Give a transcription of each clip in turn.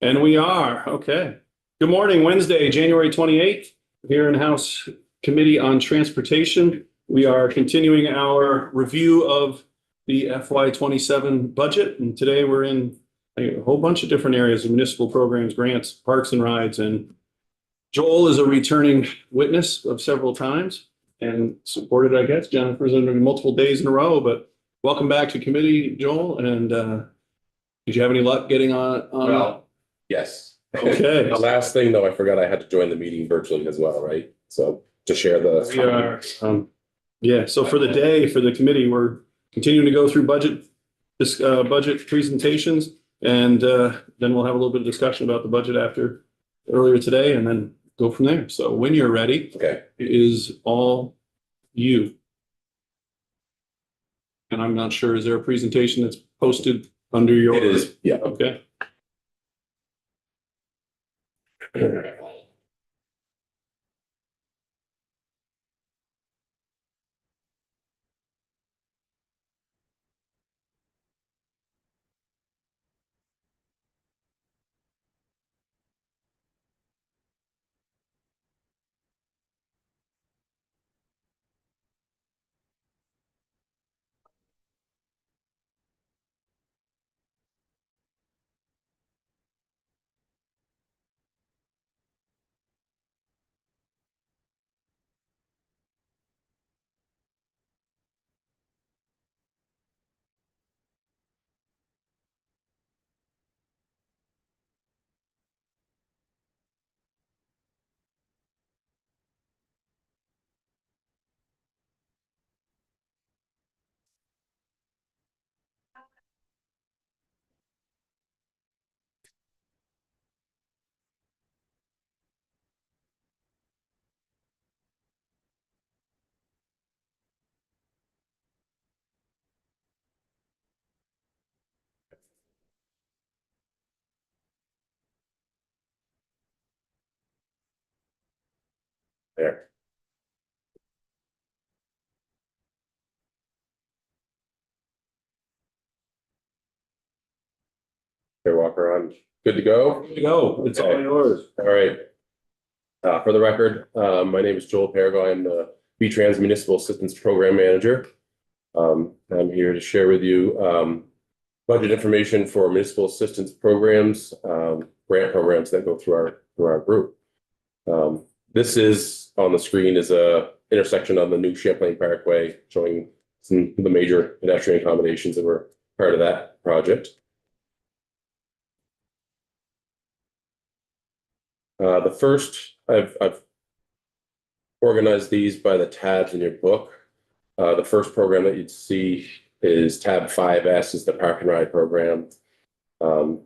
And we are, okay. Good morning, Wednesday, January 28th, here in House Committee on Transportation. We are continuing our review of the FY27 budget. And today we're in a whole bunch of different areas of municipal programs, grants, parks and rides. And Joel is a returning witness of several times and supported, I guess. Jennifer's under multiple days in a row, but welcome back to committee, Joel. And did you have any luck getting on? Well, yes. Okay. The last thing though, I forgot I had to join the meeting virtually as well, right? So to share the. We are, yeah, so for the day, for the committee, we're continuing to go through budget presentations. And then we'll have a little bit of discussion about the budget after earlier today and then go from there. So when you're ready, Okay. it is all you. And I'm not sure, is there a presentation that's posted under your? It is, yeah. Okay. There. Here, walk around. Good to go? There you go. It's all yours. All right. For the record, my name is Joel Parago. I'm the V-Trans Municipal Assistance Program Manager. I'm here to share with you budget information for municipal assistance programs, grant programs that go through our group. This is on the screen is a intersection on the new Champlain Parkway showing some of the major pedestrian accommodations that were part of that project. The first, I've organized these by the tabs in your book. The first program that you'd see is tab 5S, is the Park and Ride program. The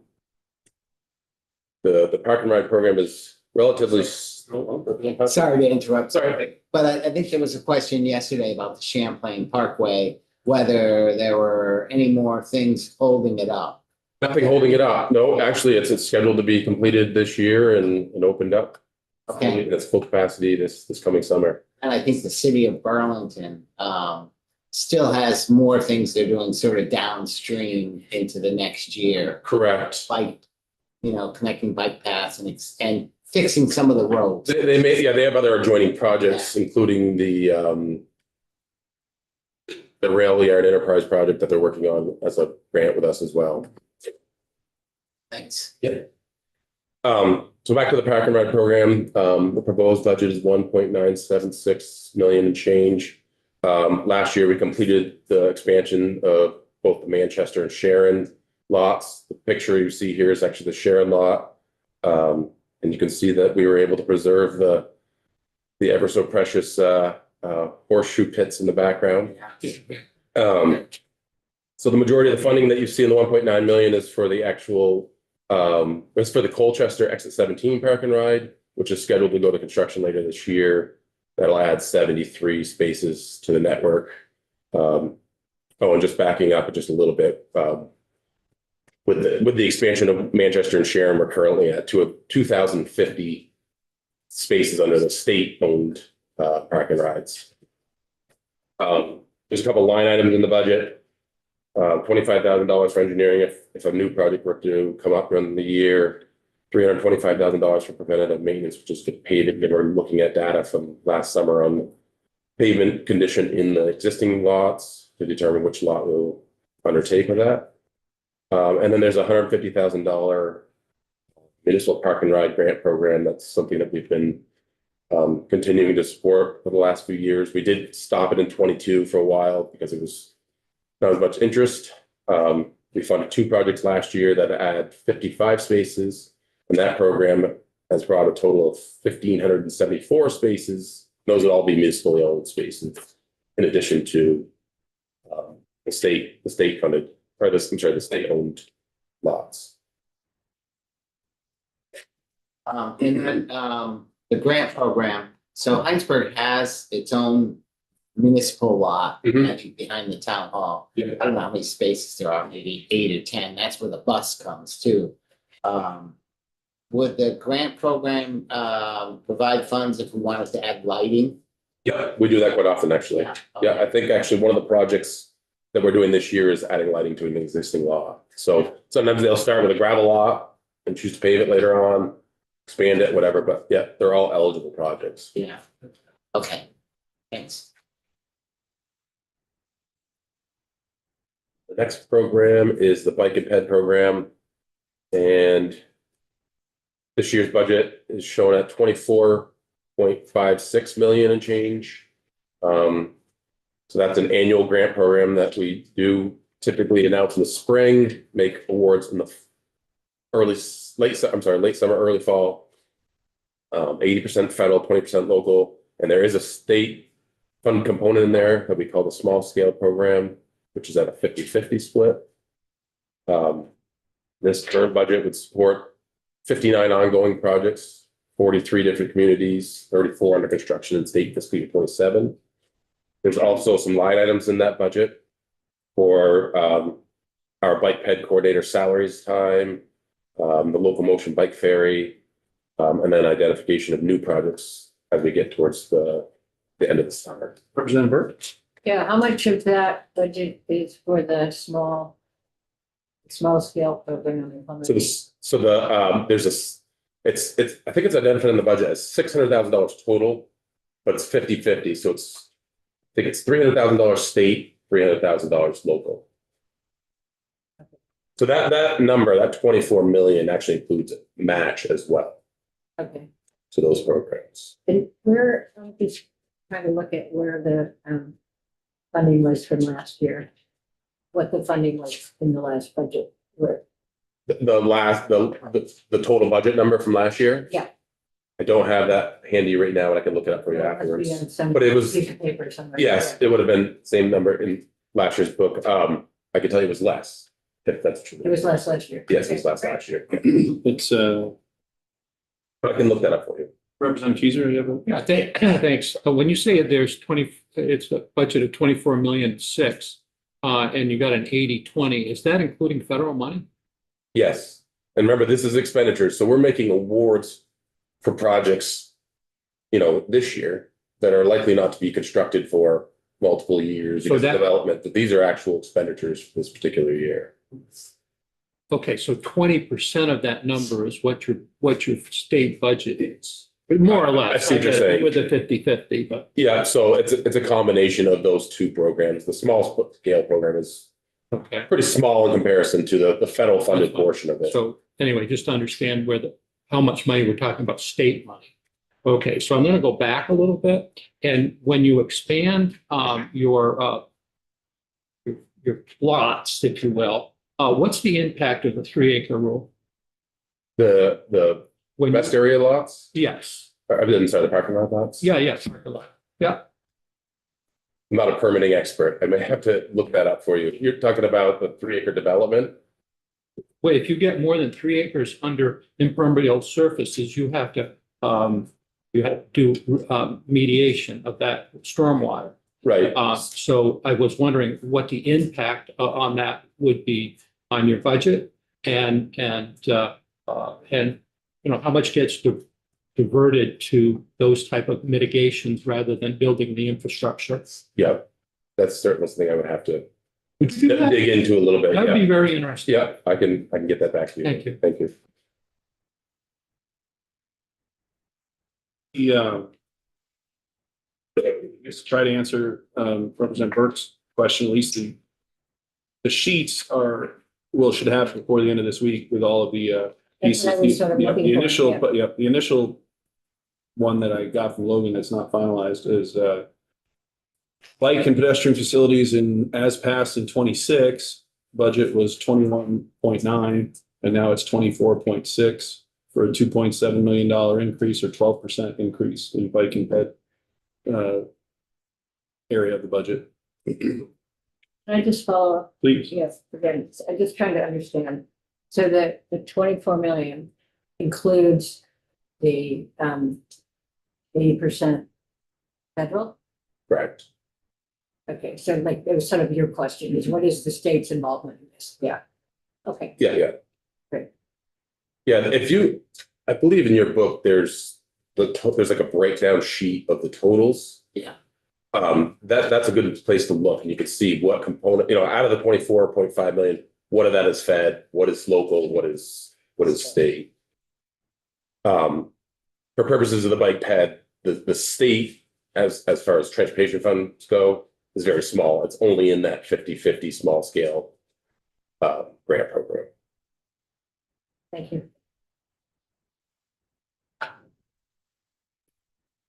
Park and Ride program is relatively. Sorry to interrupt. Sorry. But I think there was a question yesterday about the Champlain Parkway, whether there were any more things holding it up. Nothing holding it up. No, actually, it's scheduled to be completed this year and opened up. Okay. That's full capacity this coming summer. And I think the city of Burlington still has more things they're doing sort of downstream into the next year. Correct. Like, connecting bike paths and fixing some of the roads. They have other adjoining projects, including the rail yard enterprise project that they're working on as a grant with us as well. Thanks. Yeah. So back to the Park and Ride program, the proposed budget is 1.976 million and change. Last year we completed the expansion of both the Manchester and Sharon lots. The picture you see here is actually the Sharon lot. And you can see that we were able to preserve the ever so precious horseshoe pits in the background. So the majority of the funding that you see in the 1.9 million is for the actual it's for the Colchester Exit 17 Park and Ride, which is scheduled to go to construction later this year. That'll add 73 spaces to the network. And just backing up just a little bit, with the expansion of Manchester and Sharon, we're currently at 2,050 spaces under the state-owned Park and Rides. There's a couple line items in the budget. $25,000 for engineering if a new project were to come up during the year. $325,000 for preventative maintenance, which is get paid if we're looking at data from last summer on pavement condition in the existing lots to determine which lot will undertake with that. And then there's a $150,000 municipal park and ride grant program. That's something that we've been continuing to support for the last few years. We did stop it in 22 for a while because it was not as much interest. We funded 2 projects last year that add 55 spaces, and that program has brought a total of 1,574 spaces. Those would all be municipally owned spaces, in addition to the state funded, or the state owned lots. And then, the grant program, so Heinsberg has its own municipal lot Mhm. actually behind the town hall. Yeah. I don't know how many spaces there are, maybe 8 or 10, that's where the bus comes too. Would the grant program, provide funds if we wanted to add lighting? Yeah, we do that quite often, actually. Yeah, I think actually one of the projects that we're doing this year is adding lighting to an existing lot. So sometimes they'll start with a gravel lot and choose to pave it later on, expand it, whatever, but yeah, they're all eligible projects. Yeah, okay, thanks. The next program is the Bike and Ped program. And this year's budget is shown at 24.56 million and change. So that's an annual grant program that we do typically announce in the spring, make awards in the late summer, early fall. 80% federal, 20% local, and there is a state fund component in there that we call the small scale program, which is at a 50-50 split. This current budget would support 59 ongoing projects, 43 different communities, 34 under construction in state fiscal year 27. There's also some line items in that budget for our bike ped coordinator salaries time, the local motion bike ferry, and then identification of new projects as we get towards the end of the summer. Representative Burt? Yeah, how much of that budget is for the small scale program? So there's I think it's identified in the budget as $600,000 total, but it's 50-50. So I think it's $300,000 state, $300,000 local. So that number, that 24 million actually includes a match as well Okay, to those programs. and where, I'm just trying to look at where the funding was from last year. What the funding was in the last budget, where, The total budget number from last year? Yeah. I don't have that handy right now, and I can look it up for you it must be afterwards. on some But it was- piece of paper somewhere. Yes, it would have been same number in last year's book. I could tell you it was less, if that's true. It was less last year. Yes, it was less last year. It's But I can look that up for you. Representative Keiser, you have a? Yeah, thanks. When you say there's it's a budget of 24,600,000, and you got an 80-20, is that including federal money? Yes, and remember, this is expenditures, so we're making awards for projects, this year that are likely not to be constructed for multiple years So because of that- development, but these are actual expenditures for this particular year. Okay, so 20% of that number is what your state budget is, more or less. I see what you're saying. With the 50-50, but, Yeah, so it's a combination of those two programs. The small scale program is okay. pretty small in comparison to the federal funded That's fine. portion of it. So anyway, just to understand how much money we're talking about, state money. Okay, so I'm gonna go back a little bit, and when you expand your lots, if you will, what's the impact of the 3-acre rule? The When best area lots, Yes, the parking lot lots. yeah, parking lot. Yeah, I'm not a permitting expert. I may have to look that up for you. You're talking about the 3-acre development? wait, if you get more than 3 acres under impermeable surfaces, you have to do mediation of that stormwater. Right. So I was wondering what the impact on that would be on your budget and how much gets diverted to those type of mitigations rather than building the infrastructure. Yeah, that's certainly something I would have to Would you do that? dig into a little bit. That'd Yeah, be very interesting. yeah, I can get that back to you. Thank you. Thank you. Just to try to answer Representative Burke's question, at least the sheets should have before the end of this week with all of the That's what I was pieces. sort of The looking for, initial, yeah. but yeah, the initial one that I got from Logan that's not finalized is bike and pedestrian facilities as passed in 26, budget was 21.9, and now it's 24.6 for a $2.7 million increase or 12% increase in bike and ped area of the budget. Can I just follow up? Please. Yes, again, I'm just trying to understand. So the 24 million includes the 80% federal? Correct. Okay, so like, it was sort of your question, is what is the state's involvement in this? Yeah. Okay, Yeah. Great. Yeah, I believe in your book, there's like a breakdown sheet of the totals. Yeah. That's a good place to look, and you can see what component, out of the 24.5 million, what of that is fed, what is local, what is state. For purposes of the bike ped, the state, as far as transportation funds go, is very small. It's only in that 50-50 small scale grant program. thank you.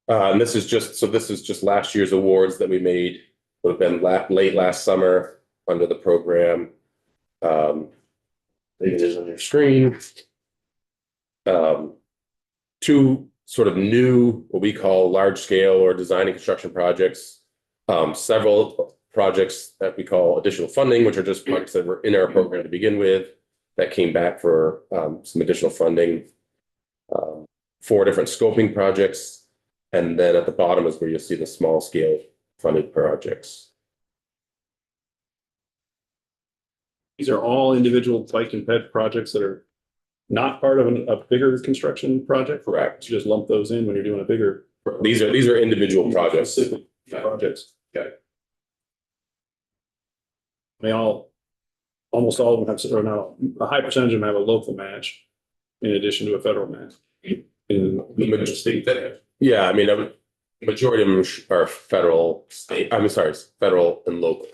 And this is just last year's awards that we made, would have been late last summer under the program. It is on your screen. Two sort of new, what we call large scale or design and construction projects. Several projects that we call additional funding, which are just projects that were in our program to begin with, that came back for some additional funding. 4 different scoping projects. And then at the bottom is where you'll see the small scale funded projects. These are all individual bike and ped projects that are not part of a bigger construction project. Correct. You just lump those in when you're doing a bigger. These are individual projects. Specific projects. Okay. They almost all of them have, or not, a high percentage of them have a local match in addition to a federal match. In the state. Yeah, I mean, a majority of them are federal, state, federal and local.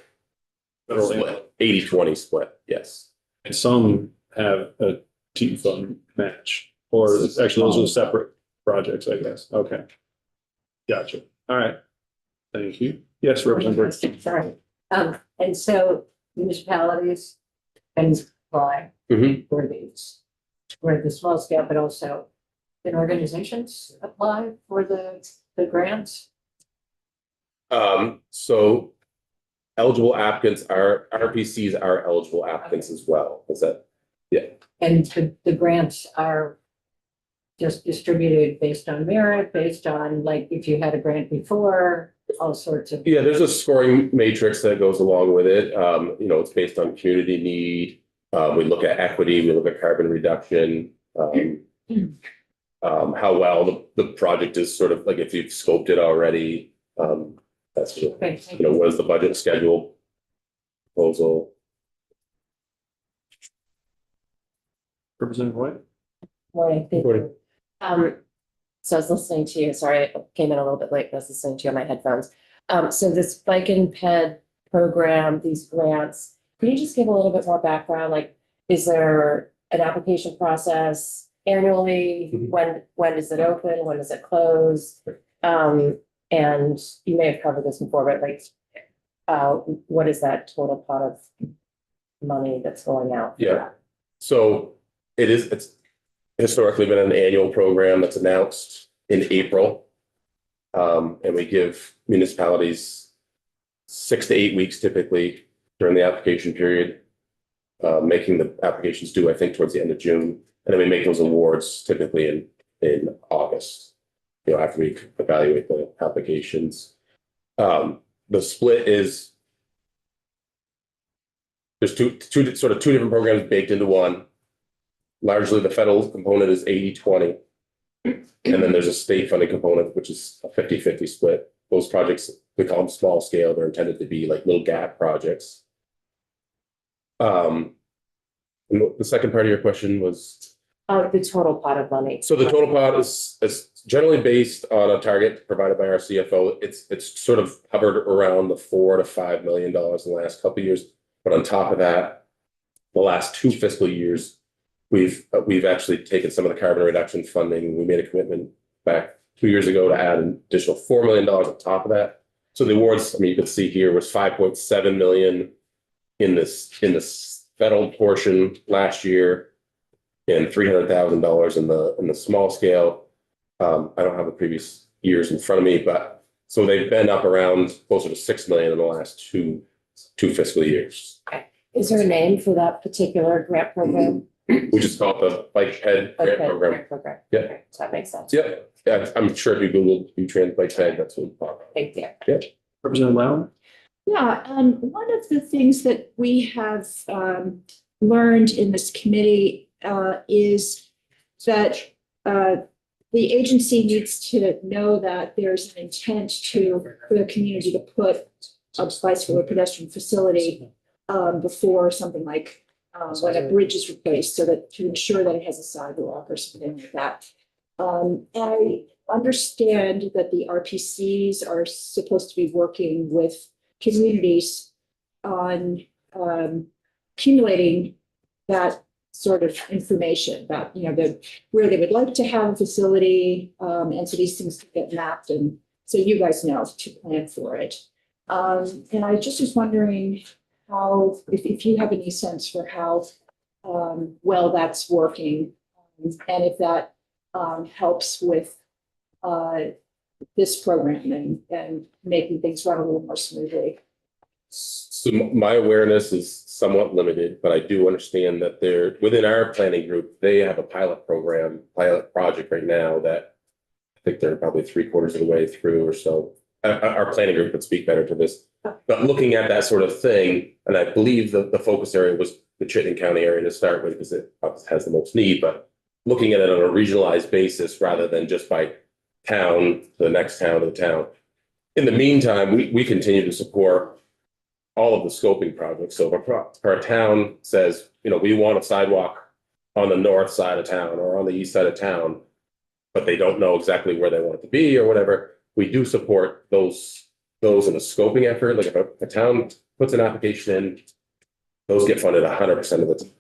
Federal Split, 80-20 split, yes. And some have a T fund match, or actually those are separate projects, I guess. Okay. Gotcha. All right. Thank you. Yes, Representative. Sorry. And so municipalities can apply Mhm. for these, for the small scale, but also can organizations apply for the grants? So eligible applicants are, RPCs are eligible applicants as well. Is that? And the grants are just distributed based on merit, based on like if you had a grant before, all sorts of. Yeah, there's a scoring matrix that goes along with it. It's based on community need. We look at equity, we look at carbon reduction. How well the project is sort of like if you've scoped it already. That's Okay, thank you. what is the budget schedule proposal? Representative White? Morning. Thank Morning. you. So I was listening to you, sorry, I came in a little bit late, but I was listening to you on my headphones. So this bike and ped program, these grants, can you just give a little bit more background? Like, is there an application process annually? Mhm. When does it open? When does it close? And you may have covered this before, but like, what is that total pot of money that's going out? for Yeah. that? So it's historically been an annual program that's announced in April. And we give municipalities 6 to 8 weeks typically during the application period. Making the applications due, I think, towards the end of June. And then we make those awards typically in August, after we evaluate the applications. The split is there's two different programs baked into one. Largely the federal component is 80-20. And then there's a state funding component, which is a 50-50 split. Those projects, we call them small scale. They're intended to be like little gap projects. And the second part of your question was? The total pot of money. So the total pot is generally based on a target provided by our CFO. It's sort of hovered around the $4 to $5 million in the last couple of years. But on top of that, the last 2 fiscal years, we've actually taken some of the carbon reduction funding. We made a commitment back 2 years ago to add an additional $4 million on top of that. So the awards, I mean, you can see here was $5.7 million in this federal portion last year, and $300,000 in the small scale. I don't have the previous years in front of me, but so they've been up around closer to $6 million in the last two fiscal years. Is there a name for that particular grant program? We just call it the Bike Ped grant Okay, program. grant program. Yeah. Okay, so that makes sense. Yep. Yeah, I'm sure if you Google V-Trans Bike Ped, that's what pop up. Thank you. Representative Loudon? Yeah, one of the things that we have learned in this committee is that the agency needs to know that there's an intent for the community to put a bicycle or pedestrian facility before something like when a bridge is replaced, so that to ensure that it has a sidewalk or something like that. And I understand that the RPCs are supposed to be working with communities on accumulating that sort of information about, where they would like to have a facility. And so these things get mapped, and so you guys know to plan for it. And I just was wondering how, if you have any sense for how well that's working, and if that helps with this program and making things run a little more smoothly. So my awareness is somewhat limited, but I do understand that they're within our planning group, they have a pilot project right now that I think they're probably 3/4 of the way through or so. Our planning group would speak better to this, but looking at that sort of thing, and I believe the focus area was the Chittenden County area to start with because it has the most need, but looking at it on a regionalized basis rather than just by town to the next town to the town. In the meantime, we continue to support all of the scoping projects. So if our town says, we want a sidewalk on the north side of town or on the east side of town, but they don't know exactly where they want it to be or whatever, we do support those in a scoping effort. Like if a town puts an application in, those get funded 100% of the time.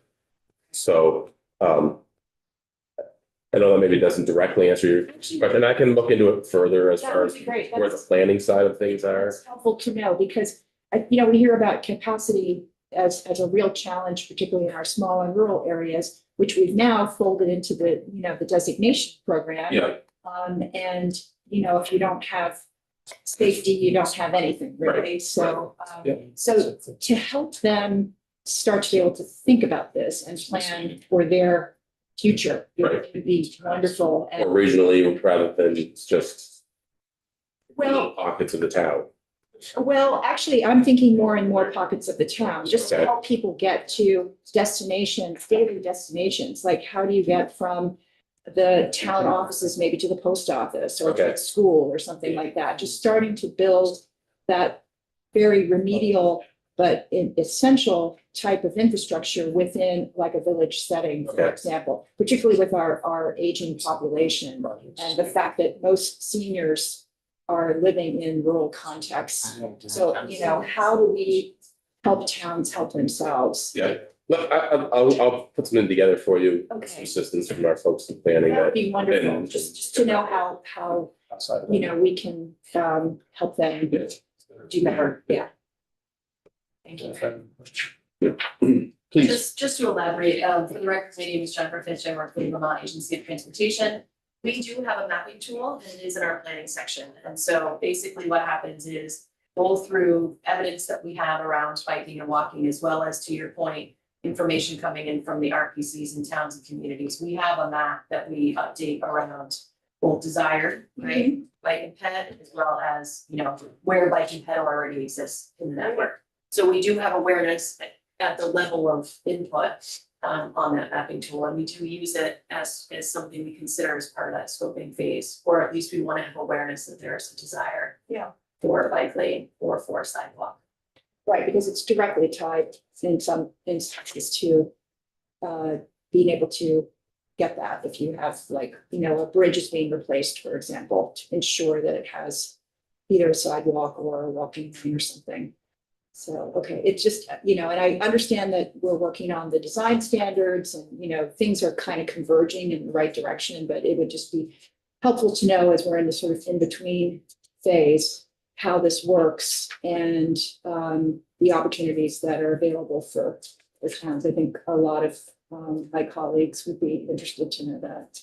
So I know that maybe doesn't directly answer your question. I can look into it further as That far would as be great. where the planning side of things are. It's helpful to know because, we hear about capacity as a real challenge, particularly in our small and rural areas, which we've now folded into the designation program. Yeah, And, if you don't have safety, you don't have anything really. Right. So, Yeah. so to help them start to be able to think about this and plan for their future, Right. it would be wonderful. or And regionally rather than just well, pockets of the town. Well, actually, I'm thinking more and more pockets of the town, just to Okay. help people get to destinations, daily destinations. Like how do you get from the town offices maybe to the post office or to Okay. the school or something like that? Just starting to build that very remedial but essential type of infrastructure within like a village setting, for Okay. example, particularly with our aging population and the fact that most seniors are living in rural contexts. So, how do we help towns help themselves? Yeah, look, I'll put something together for you. Some Okay. assistance from our folks in planning That would that. be wonderful, and- just to know how, we can help them do better. Yeah. Thank you. Please. Just to elaborate, for the record, my name is Jennifer Finch, I work for the Vermont Agency of Transportation. We do have a mapping tool and it is in our planning section. And so basically what happens is both through evidence that we have around biking and walking, as well as, to your point, information coming in from the RPCs in towns and communities. We have a map that we update around both desired, right? Bike and ped, as well as, where bike and ped already exists in the network. So we do have awareness at the level of input on that mapping tool, and we do use it as something we consider as part of that scoping phase, or at least we want to have awareness that there's a desire. Yeah. For a bike lane or for a sidewalk. Right, because it's directly tied in some instances to being able to get that. If you have like, a bridge is being replaced, for example, to ensure that it has either a sidewalk or a walking lane or something. So, okay, it's just, and I understand that we're working on the design standards and, things are kind of converging in the right direction, but it would just be helpful to know as we're in the sort of in-between phase, how this works and the opportunities that are available for towns. I think a lot of my colleagues would be interested to know that.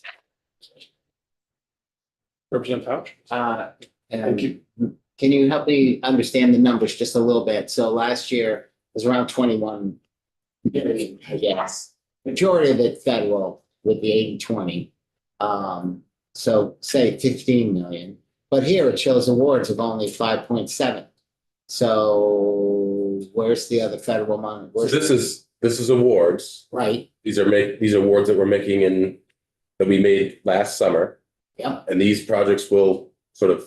Representative Pouch? Thank you. Can you help me understand the numbers just a little bit? So last year it was around 21 million, I guess. Majority of it federal with the 80-20. So say 15 million, but here it shows awards of only 5.7. So where's the other federal money? So this is awards. Right. These are awards that we're making that we made last summer. Yep. And these projects will sort of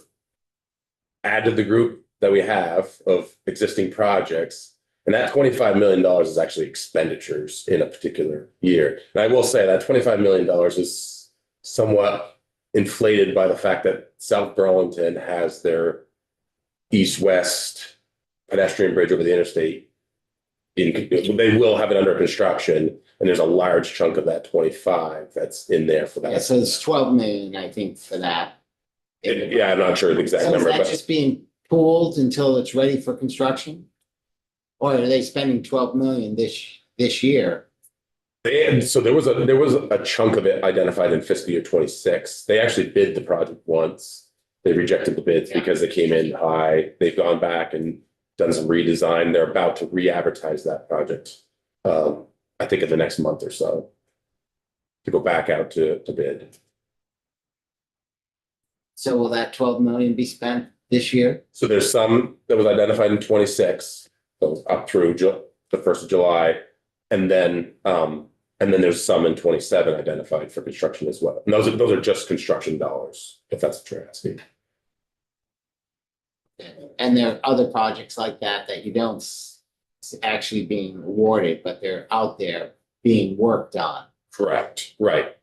add to the group that we have of existing projects. And that $25 million is actually expenditures in a particular year. And I will say that $25 million is somewhat inflated by the fact that South Burlington has their east-west pedestrian bridge over the interstate. They will have it under construction, and there's a large chunk of that 25 that's in there for that. Yeah, so it's 12 million, I think, for that. Yeah, I'm not sure the exact So is number, that but just being pooled until it's ready for construction? Or are they spending 12 million this year? so there was a chunk of it identified in fiscal year 26. They actually bid the project once. They rejected the bids because they came in high. They've gone back and done some redesign. They're about to re-advertise that project. I think in the next month or so to go back out to bid. So will that 12 million be spent this year? So there's some that was identified in 26, so up through the 1st of July. And then there's some in 27 identified for construction as well. And those are just construction dollars, if that's what you're asking. And there are other projects like that you don't actually being awarded, but they're out there being worked on. Correct. Right.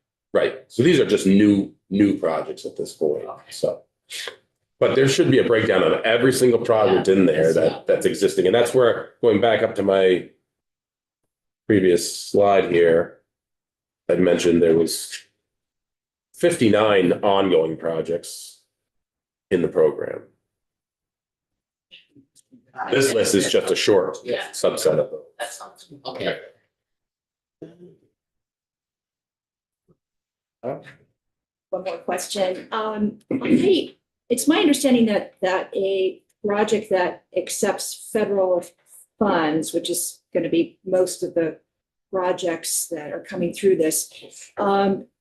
So these are just new projects at this point. So, but there should be a breakdown of every single project in there that's existing. And that's where, going back up to my previous slide here, I mentioned there was 59 ongoing projects in the program. This list is just a short subset of them. That sounds, okay. One more question. It's my understanding that a project that accepts federal funds, which is going to be most of the projects that are coming through this,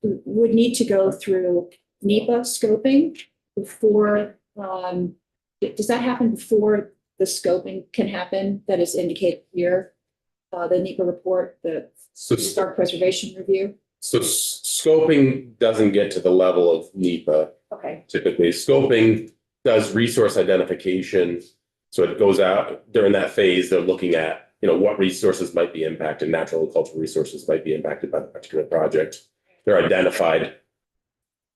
would need to go through NEPA scoping before, does that happen before the scoping can happen that is indicated here? The NEPA report, the Historic Preservation Review? So scoping doesn't get to the level of NEPA. Okay. Typically, scoping does resource identification. So it goes out during that phase, they're looking at, what resources might be impacted, natural and cultural resources might be impacted by the particular project. They're identified,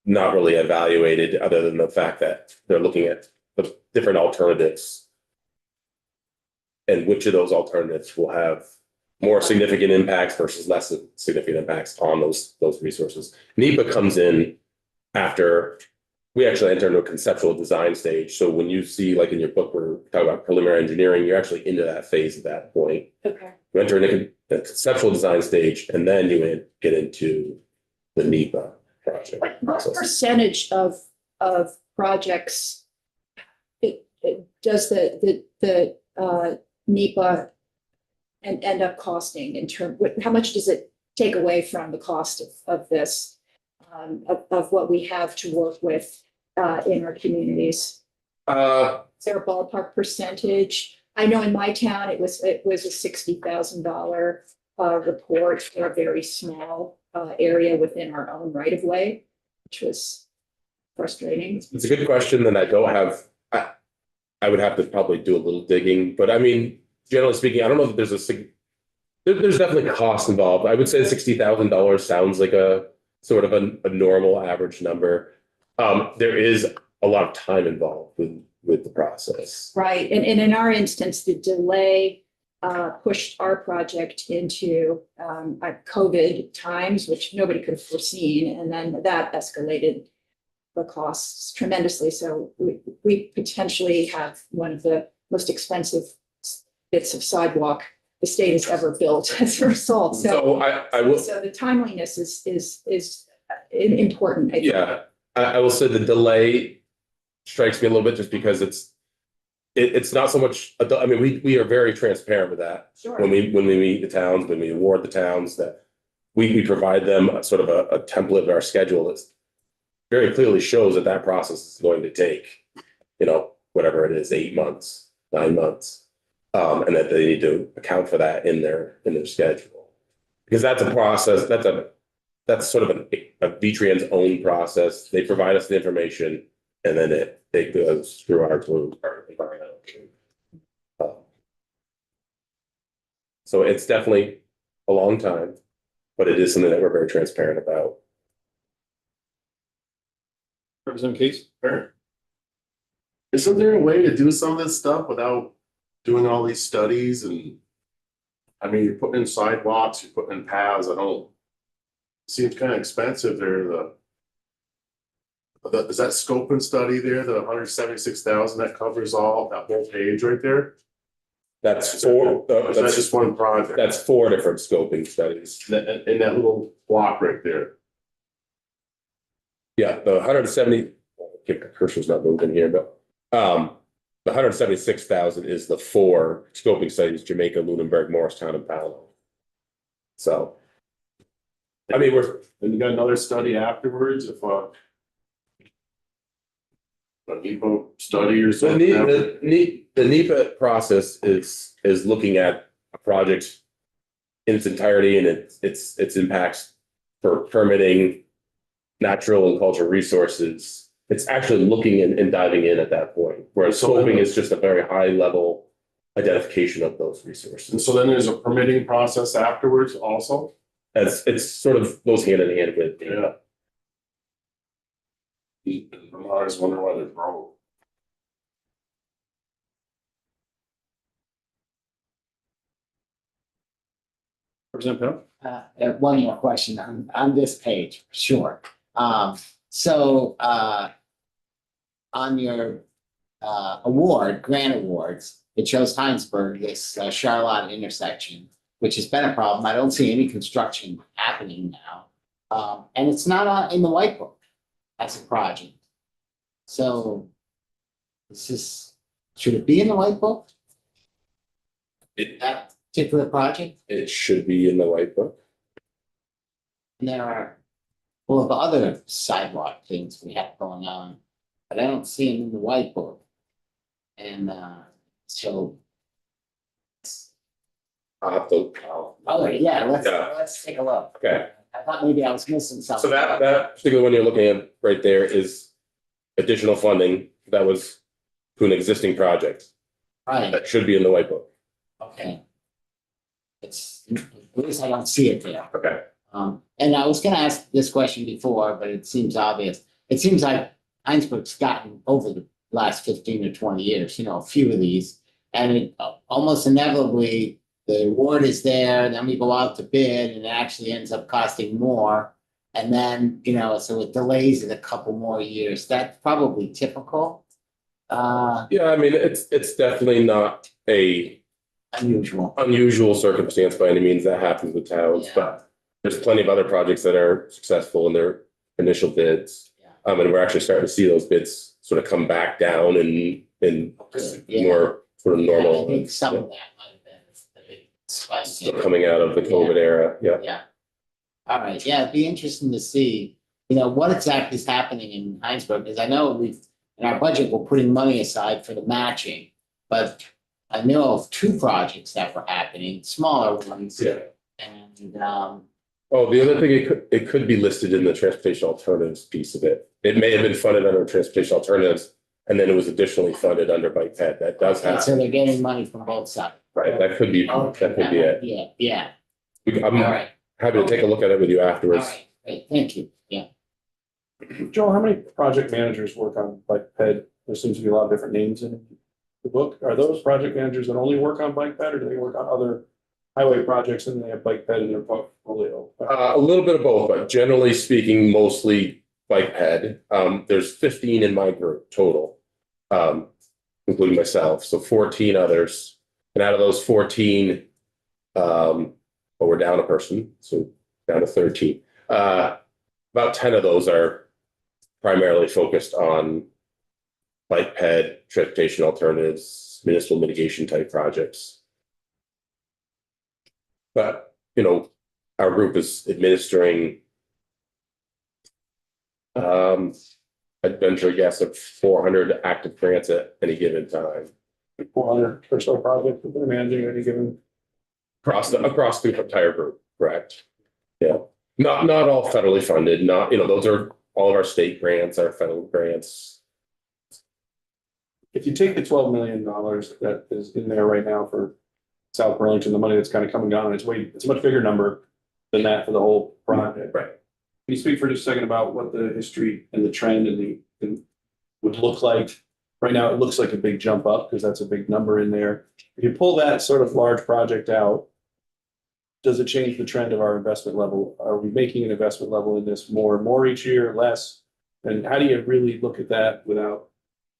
not really evaluated, other than the fact that they're looking at the different alternatives and which of those alternatives will have more significant impacts versus less significant impacts on those resources. NEPA comes in after we actually enter into a conceptual design stage. So when you see, like in your book, we're talking about preliminary engineering, you're actually into that phase at that point. Okay. You enter into a conceptual design stage, and then you get into the NEPA project. What process. percentage of projects does the NEPA and end up costing in terms, how much does it take away from the cost of this, of what we have to work with in our communities? Is there a ballpark percentage? I know in my town, it was a $60,000 report for a very small area within our own right of way, which was frustrating. It's a good question, and I don't have. I would have to probably do a little digging, but I mean, generally speaking, I don't know that there's definitely cost involved. I would say $60,000 sounds like a sort of a normal average number. There is a lot of time involved with the process. Right, and in our instance, the delay pushed our project into COVID times, which nobody could have foreseen, and then that escalated the costs tremendously. So we potentially have one of the most expensive bits of sidewalk the state has ever built as a result. So I will, So the timeliness is important. I think. yeah, I will say the delay strikes me a little bit just because it's not so much, I mean, we are very transparent with that. Sure. When we meet the towns, when we award the towns, that we provide them a sort of a template of our schedule that very clearly shows that process is going to take, whatever it is, 8 months, 9 months. And that they need to account for that in their schedule. Because that's a process, that's sort of a V-Trans own process. They provide us the information and then it goes through our environmental. So it's definitely a long time, but it is something that we're very transparent about. Representative Case? Sure. Isn't there a way to do some of this stuff without doing all these studies and? I mean, you're putting in sidewalks, you're putting in paths, seems kind of expensive there, is that scope and study there, the 176,000 that covers all, that whole page right there? That's Or is that just one project? That's 4 different scoping studies. In that little block right there. Yeah, the 170, cursor's not moving here, but the 176,000 is the 4 scoping studies: Jamaica, Lunenburg, Morristown, and Pownell. So, I mean, Then you got another study afterwards, if a NEPA study or the something. the NEPA process is looking at a project in its entirety and its impacts for permitting, natural and cultural resources. It's actually looking and diving in at that point, whereas scoping is just a very high level identification of those And resources. so then there's a permitting process afterwards also? It's sort of goes hand in hand with. Yeah. I'm always wondering why they're broke. Representative Pell? One more question on this page, sure. So on your grant awards, it shows Heinsberg, this Charlotte intersection, which has been a problem. I don't see any construction happening now. And it's not in the white book as a project. So should it be in the white book? That particular project? It should be in the white book. And there are, well, the other sidewalk things we have going on, but I don't see them in the white book. And so, I'll have to. oh, yeah, Yeah. let's take a look. Okay. I thought maybe I was missing So something. that particular one you're looking at right there is additional funding that was to an existing project Right, that should be in the white book. okay. At least I don't see it there. Okay. And I was gonna ask this question before, but it seems obvious. It seems like Heinsberg's gotten over the last 15 or 20 years, a few of these. And it almost inevitably, the award is there, then we go out to bid and it actually ends up costing more. And then, so it delays it a couple more years. That's probably typical. Yeah, I mean, it's definitely not a Unusual. unusual circumstance by any means that happens with towns, Yeah. but there's plenty of other projects that are successful in their initial bids. Yeah. And we're actually starting to see those bids sort of come back down and Yeah. more sort of normal. I think some of that might have been the big spike. Still coming out of the COVID era, yeah. Yeah. All right, yeah, it'd be interesting to see, what exactly is happening in Heinsberg, because I know in our budget, we're putting money aside for the matching. But I know of 2 projects that were happening, smaller ones. Yeah. And, Oh, the other thing, it could be listed in the transportation alternatives piece of it. It may have been funded under transportation alternatives, and then it was additionally funded under bike ped. That does so happen, they're getting money from both sides. right? That could be Okay, it. Yeah, I'm all right, happy to take a look at it with you all afterwards. right. Great, thank you. Yeah. Joel, how many project managers work on Bike Ped? There seems to be a lot of different names in the book. Are those project managers that only work on Bike Ped, or do they work on other highway projects and they have Bike Ped in their portfolio? A little bit of both, but generally speaking, mostly bike ped. There's 15 in my group total, including myself, so 14 others. And out of those 14, well, we're down a person, so down to 13. About 10 of those are primarily focused on bike ped, transportation alternatives, municipal mitigation type projects. But, you know, our group is administering I'd venture a guess of 400 active grants at any given time. 400 or so projects that they're managing at any given. Across the entire group, correct? Yeah, not all federally funded, not, you know, those are all of our state grants, our federal grants. If you take the $12 million that is in there right now for South Burlington, the money that's kind of coming down, it's a much bigger number than that for the whole project. Right. Can you speak for just a second about what the history and the trend and would look like? Right now, it looks like a big jump up because that's a big number in there. If you pull that sort of large project out, does it change the trend of our investment level? Are we making an investment level in this more and more each year, less? And how do you really look at that without,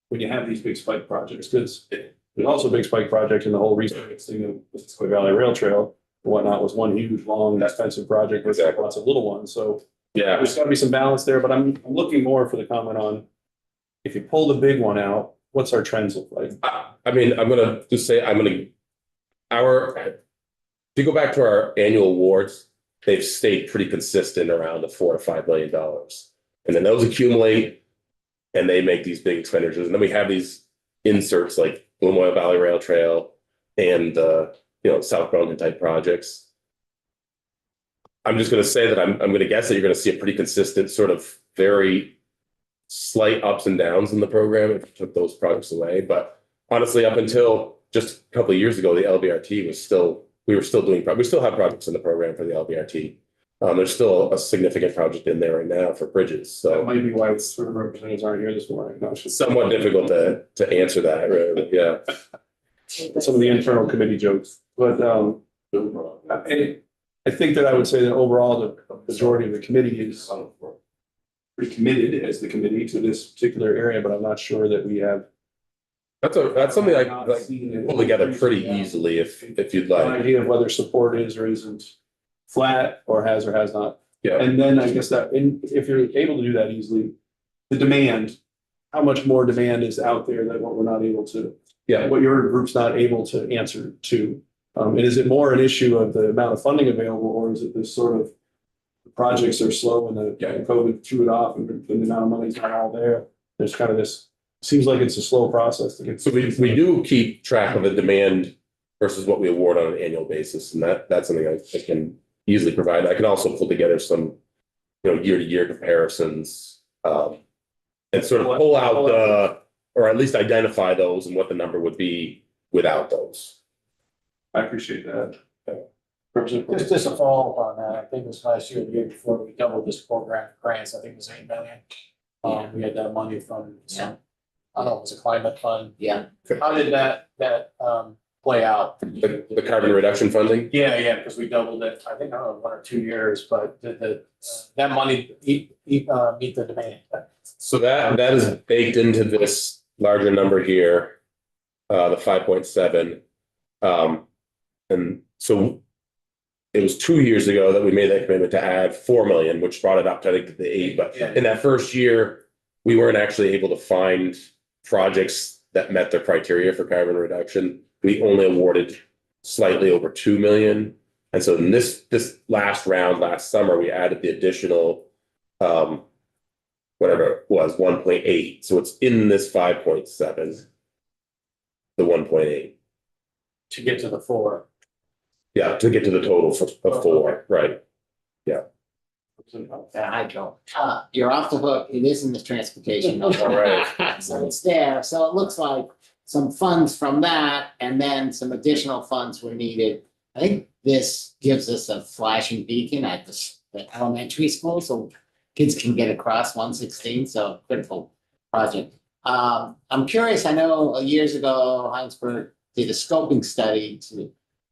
when you have these big spike projects? Because there's also a big spike project in the whole recent thing of the Sequoia Valley Rail Trail and whatnot was one huge, long, expensive project with Exactly. lots of little ones. So Yeah, there's gotta be some balance there, but I'm looking more for the comment on if you pull the big one out, what's our trends look like? I mean, I'm gonna just say, if you go back to our annual awards, they've stayed pretty consistent around the $4 to $5 million. And then those accumulate and they make these big expenditures. And then we have these inserts like Blue Valley Rail Trail and, South Burlington type projects. I'm just going to say that I'm going to guess that you're going to see a pretty consistent sort of very slight ups and downs in the program if you took those projects away. But honestly, up until just a couple of years ago, the LBRT we still have projects in the program for the LBRT. There's still a significant project in there right now for bridges. That So might be why sort of representatives aren't here this morning. No, it's just somewhat difficult to answer that, really. Yeah. some of the internal committee jokes, but I think that I would say that overall, the majority of the committee is pretty committed as the committee to this particular area, but I'm not sure that we have. That's something I not like seen it. pull together pretty easily if you'd An like. idea of whether support is or isn't flat or has not. Yeah. And then I guess if you're able to do that easily, the demand, how much more demand is out there than what we're not able to, Yeah. what your group's not able to answer to? And is it more an issue of the amount of funding available, or is it this sort of projects are slow and the COVID threw it off and the amount of money's not all there? There's kind of this, seems like it's a slow process to get. So we do keep track of the demand versus what we award on an annual basis, and that's something I can easily provide. I can also pull together some, year-to-year comparisons, and sort of pull out or at least identify those and what the number would be without those. I appreciate that. Just a follow-up on that, I think it was last year, the year before, we doubled this program for grants, I think it was $8 million. We had that money from some, I don't know, it was a climate fund. Yeah. How did that play out? The carbon reduction funding? Yeah, because we doubled it, I think, I don't know, 1 or 2 years, but did that money meet the demand? So that is baked into this larger number here, the 5.7. And so it was 2 years ago that we made that commitment to add 4 million, which brought it up to, I think, the 8. But in that first year, we weren't actually able to find projects that met the criteria for carbon reduction. We only awarded slightly over 2 million. And so in this last round, last summer, we added the additional, whatever it was, 1.8. So it's in this 5.7, the 1.8. To get to the 4. Yeah, to get to the total of 4, right? Hi, Joe. You're off the hook. It is in the transportation. All right. So it's there. So it looks like some funds from that and then some additional funds were needed. I think this gives us a flashing beacon at the elementary school, so kids can get across 116, so critical project. I'm curious, I know years ago, Heinsberg did a scoping study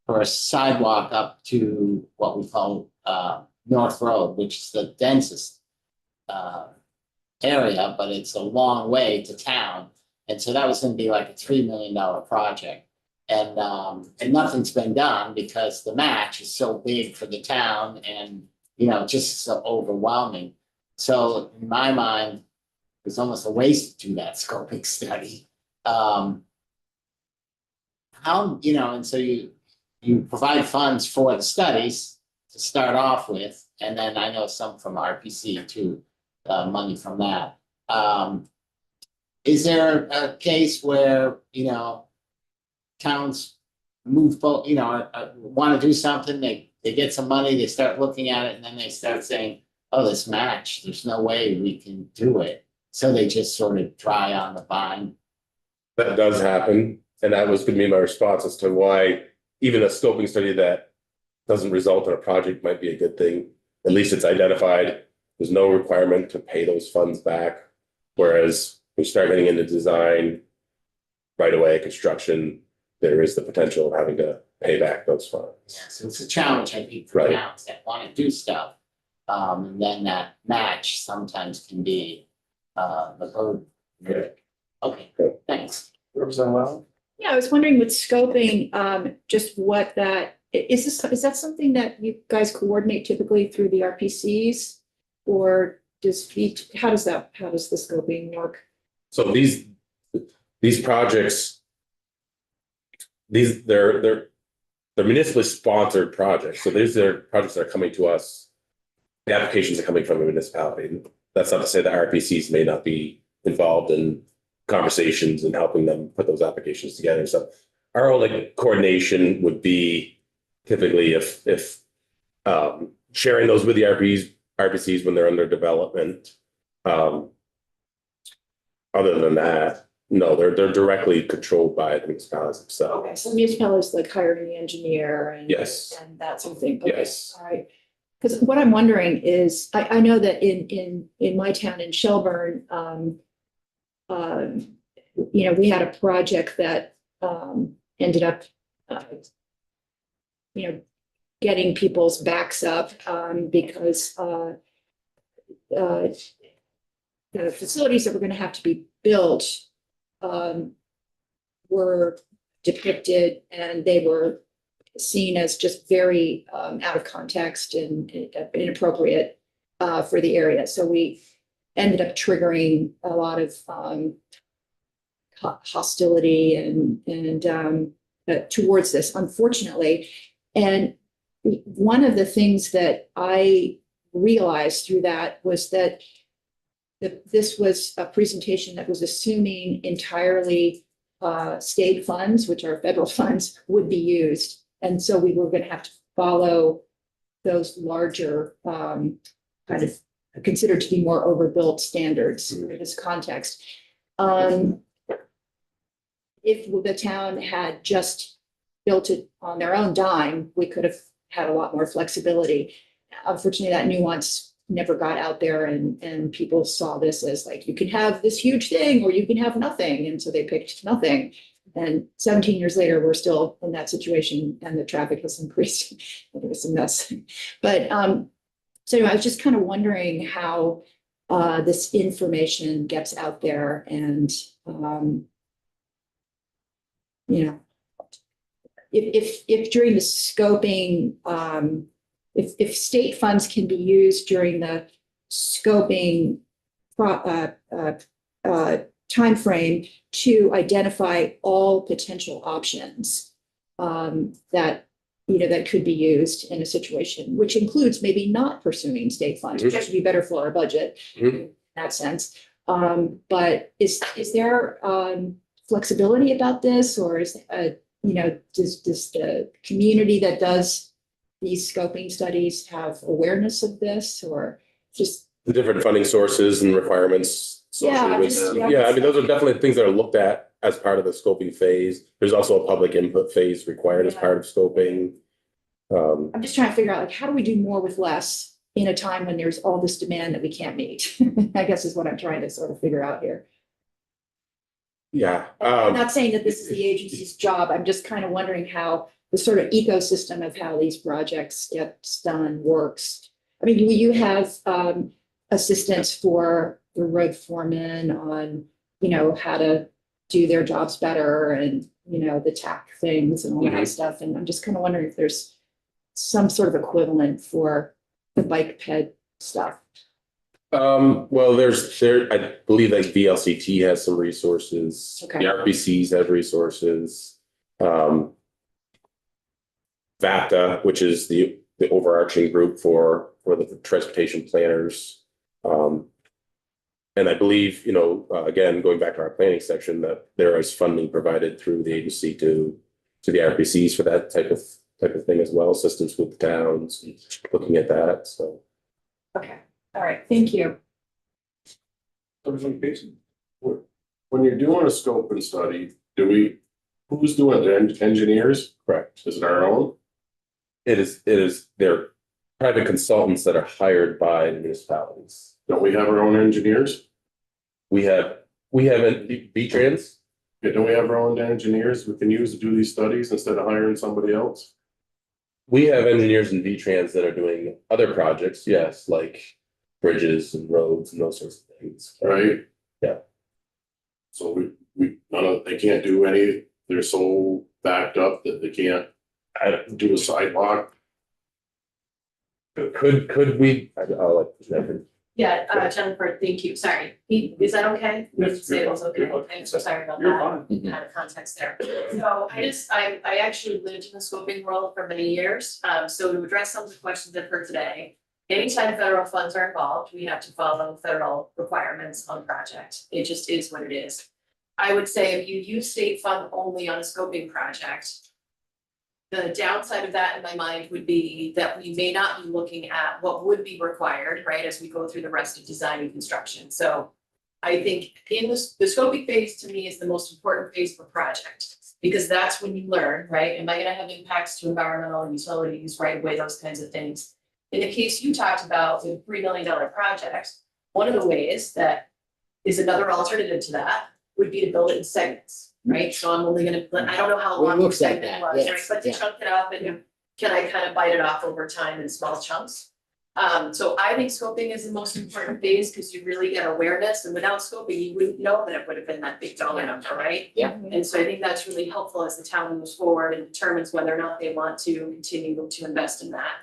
for a sidewalk up to what we call North Road, which is the densest area, but it's a long way to town. And so that was gonna be like a $3 million project. And nothing's been done because the match is so big for the town and, just so overwhelming. So in my mind, it's almost a waste to do that scoping study. And so you provide funds for the studies to start off with, and then I know some from RPC too, money from that. Is there a case where, towns want to do something, they get some money, they start looking at it, and then they start saying, oh, this match, there's no way we can do it. So they just sort of dry on the vine. That does happen, and that was gonna be my response as to why even a scoping study that doesn't result in a project might be a good thing. At least it's identified, there's no requirement to pay those funds back. Whereas we start getting into design, right away, construction, there is the potential of having to pay back those funds. Yeah, so it's a challenge, I think, for Right. towns that want to do stuff. And then that match sometimes can be the burden. Yeah. Okay, thanks. Representative Lau? Yeah, I was wondering with scoping, just what that, is that something that you guys coordinate typically through the RPCs? Or how does the scoping work? So these projects, they're municipally sponsored projects. So these are projects that are coming to us. The applications are coming from a municipality. That's not to say that RPCs may not be involved in conversations and helping them put those applications together. So our only coordination would be typically if sharing those with the RPCs when they're under development. Other than that, no, they're directly controlled by the municipalities themselves. Okay, so municipalities like hiring the engineer and. Yes. And that sort of thing. Okay, Yes. all right. Because what I'm wondering is, I know that in my town in Shelburne, we had a project that ended up, getting people's backs up because the facilities that were going to have to be built were depicted, and they were seen as just very out of context and inappropriate for the area. So we ended up triggering a lot of hostility and towards this, unfortunately. And one of the things that I realized through that was that this was a presentation that was assuming entirely state funds, which are federal funds, would be used. And so we were going to have to follow those larger kind of considered to be more overbuilt standards in this context. If the town had just built it on their own dime, we could have had a lot more flexibility. Unfortunately, that nuance never got out there, and people saw this as like, you can have this huge thing or you can have nothing. And so they picked nothing. And 17 years later, we're still in that situation and the traffic has increased. It was a mess. But so anyway, I was just kind of wondering how this information gets out there and, if during the scoping, if state funds can be used during the scoping timeframe to identify all potential options that could be used in a situation, which includes maybe not pursuing state funds, which would be better for our budget in that sense. But is there flexibility about this, or is does the community that does these scoping studies have awareness of this, or just The different funding sources and requirements. Yeah, associated with them. I mean, those are definitely things that are looked at as part of the scoping phase. There's also a public input phase required as part of scoping. I'm just trying to figure out, like, how do we do more with less in a time when there's all this demand that we can't meet, I guess is what I'm trying to sort of figure out here. Yeah. I'm not saying that this is the agency's job. I'm just kind of wondering how the sort of ecosystem of how these projects get done works. I mean, you have assistance for the road foreman on, you know, how to do their jobs better and, you know, the TAC things and all that stuff. And I'm just kind of wondering if there's some sort of equivalent for the bike ped stuff. Well, I believe like VLCT has some resources. Okay. The RPCs have resources. VAPTA, which is the overarching group for the transportation planners. And I believe, you know, again, going back to our planning section, that there is funding provided through the agency to the RPCs for that type of thing as well, assistance with the towns, looking at that, so. Okay, all right, thank you. When you're doing a scope and study, who's doing it? Engineers? Correct. Is it our own? It is, they're private consultants that are hired by the municipalities. Don't we have our own engineers? We have V-Trans. Yeah, don't we have our own engineers we can use to do these studies instead of hiring somebody else? We have engineers in V-Trans that are doing other projects, yes, like bridges and roads and those sorts of things. Right? Yeah. So they can't do any, they're so backed up that they can't do a sidewalk. Could we, I'll let Jennifer. Yeah, Jennifer, thank you. Sorry. Pete, is that okay? You Yes, say it you're was fine. okay. You're fine. I'm so sorry about You're that. fine. Out of context there. So I actually lived in the scoping world for many years. So to address some of the questions I've heard today, anytime federal funds are involved, we have to follow federal requirements on project. It just is what it is. I would say if you use state fund only on a scoping project, the downside of that in my mind would be that we may not be looking at what would be required, right, as we go through the rest of design and construction. So I think in the scoping phase to me is the most important phase for project, because that's when you learn, right? Am I gonna have impacts to environmental and utilities, right away, those kinds of things. In the case you talked about with $3 million project, one of the ways that is another alternative to that would be to build it in segments, right? So I'm only gonna, I don't know how Well, it long the looks like segment that, was, yes, right? But to yeah. chunk it up and can I kind of bite it off over time in small chunks? So I think scoping is the most important phase because you really get awareness, and without scoping, you wouldn't know that it would have been that big dollar number, right? Yeah. And so I think that's really helpful as the town moves forward and determines whether or not they want to continue to invest in that.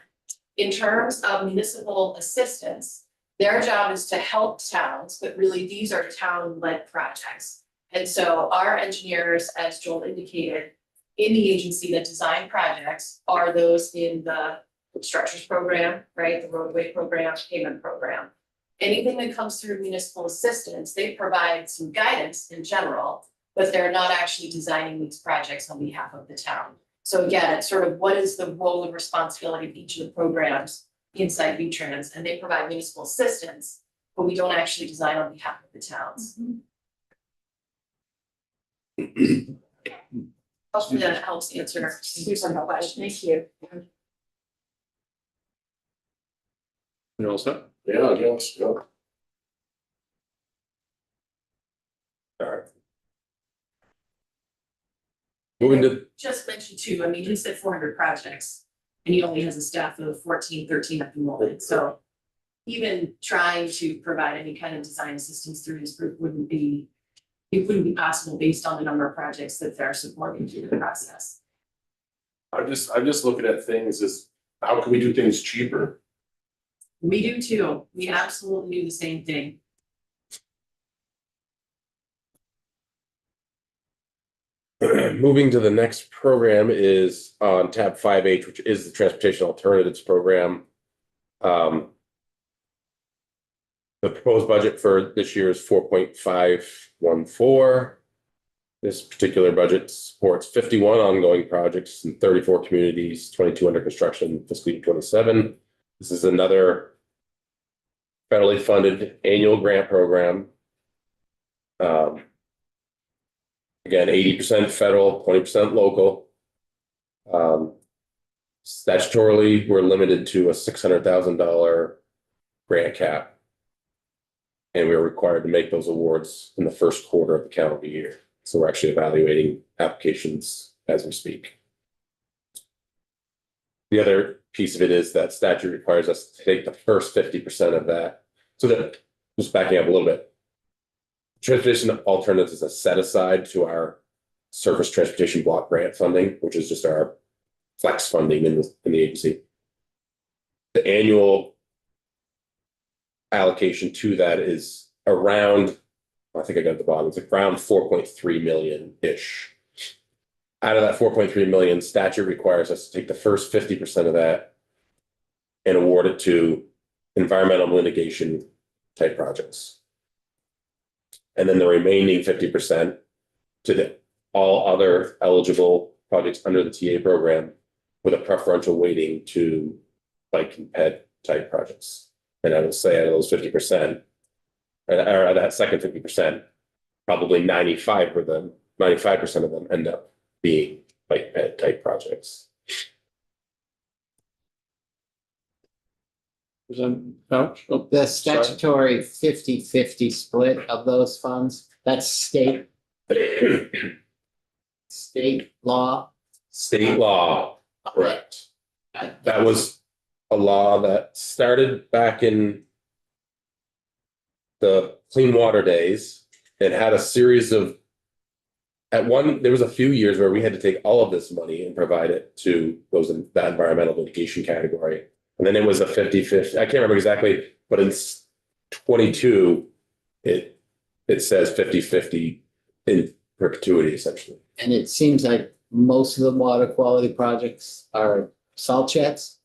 In terms of municipal assistance, their job is to help towns, but really these are town-led projects. And so our engineers, as Joel indicated, in the agency that design projects are those in the structures program, right, the roadway program, payment program. Anything that comes through municipal assistance, they provide some guidance in general, but they're not actually designing these projects on behalf of the town. So again, it's sort of what is the role and responsibility of each of the programs inside V-Trans, and they provide municipal assistance, but we don't actually design on behalf of the towns. Hopefully that helps answer some questions. Thank you. You all set? Yeah, I guess, yeah. All right. Moving to, Just mention too, I mean, he said 400 projects and he only has a staff of 14, 13 at the moment, so. Even trying to provide any kind of design assistance through his group wouldn't be possible based on the number of projects that they're supporting through the process. I'm just looking at things as, how can we do things cheaper? We do too, we absolutely do the same thing. moving to the next program is on tab 5H, which is the Transportation Alternatives Program. The proposed budget for this year is 4.514. This particular budget supports 51 ongoing projects in 34 communities, 22 under construction, fiscal year 27. This is another federally funded annual grant program. Again, 80% federal, 20% local. Statutorily, we're limited to a $600,000 grant cap. And we were required to make those awards in the first quarter of the calendar year. So we're actually evaluating applications as we speak. The other piece of it is that statute requires us to take the first 50% of that. So that, just backing up a little bit, transportation alternatives is a set aside to our surface transportation block grant funding, which is just our flex funding in the agency. The annual allocation to that is around, I think I got at the bottom, it's around 4.3 million-ish. Out of that 4.3 million, statute requires us to take the first 50% of that and award it to environmental litigation type projects. And then the remaining 50% to all other eligible projects under the TA program with a preferential weighting to bike and ped type projects. And I will say out of those 50%, or that second 50%, probably 95% of them end up being bike ped type projects. Representative Couch? Oh, The statutory 50-50 split of those funds, that's state law. State law, correct. That was a law that started back in the clean water days. It had a series of, there was a few years where we had to take all of this money and provide it to that environmental litigation category. And then it was a 50-50. I can't remember exactly, but in 22, it says 50-50 in perpetuity, essentially. And it seems like most of the water quality projects are salt sheds.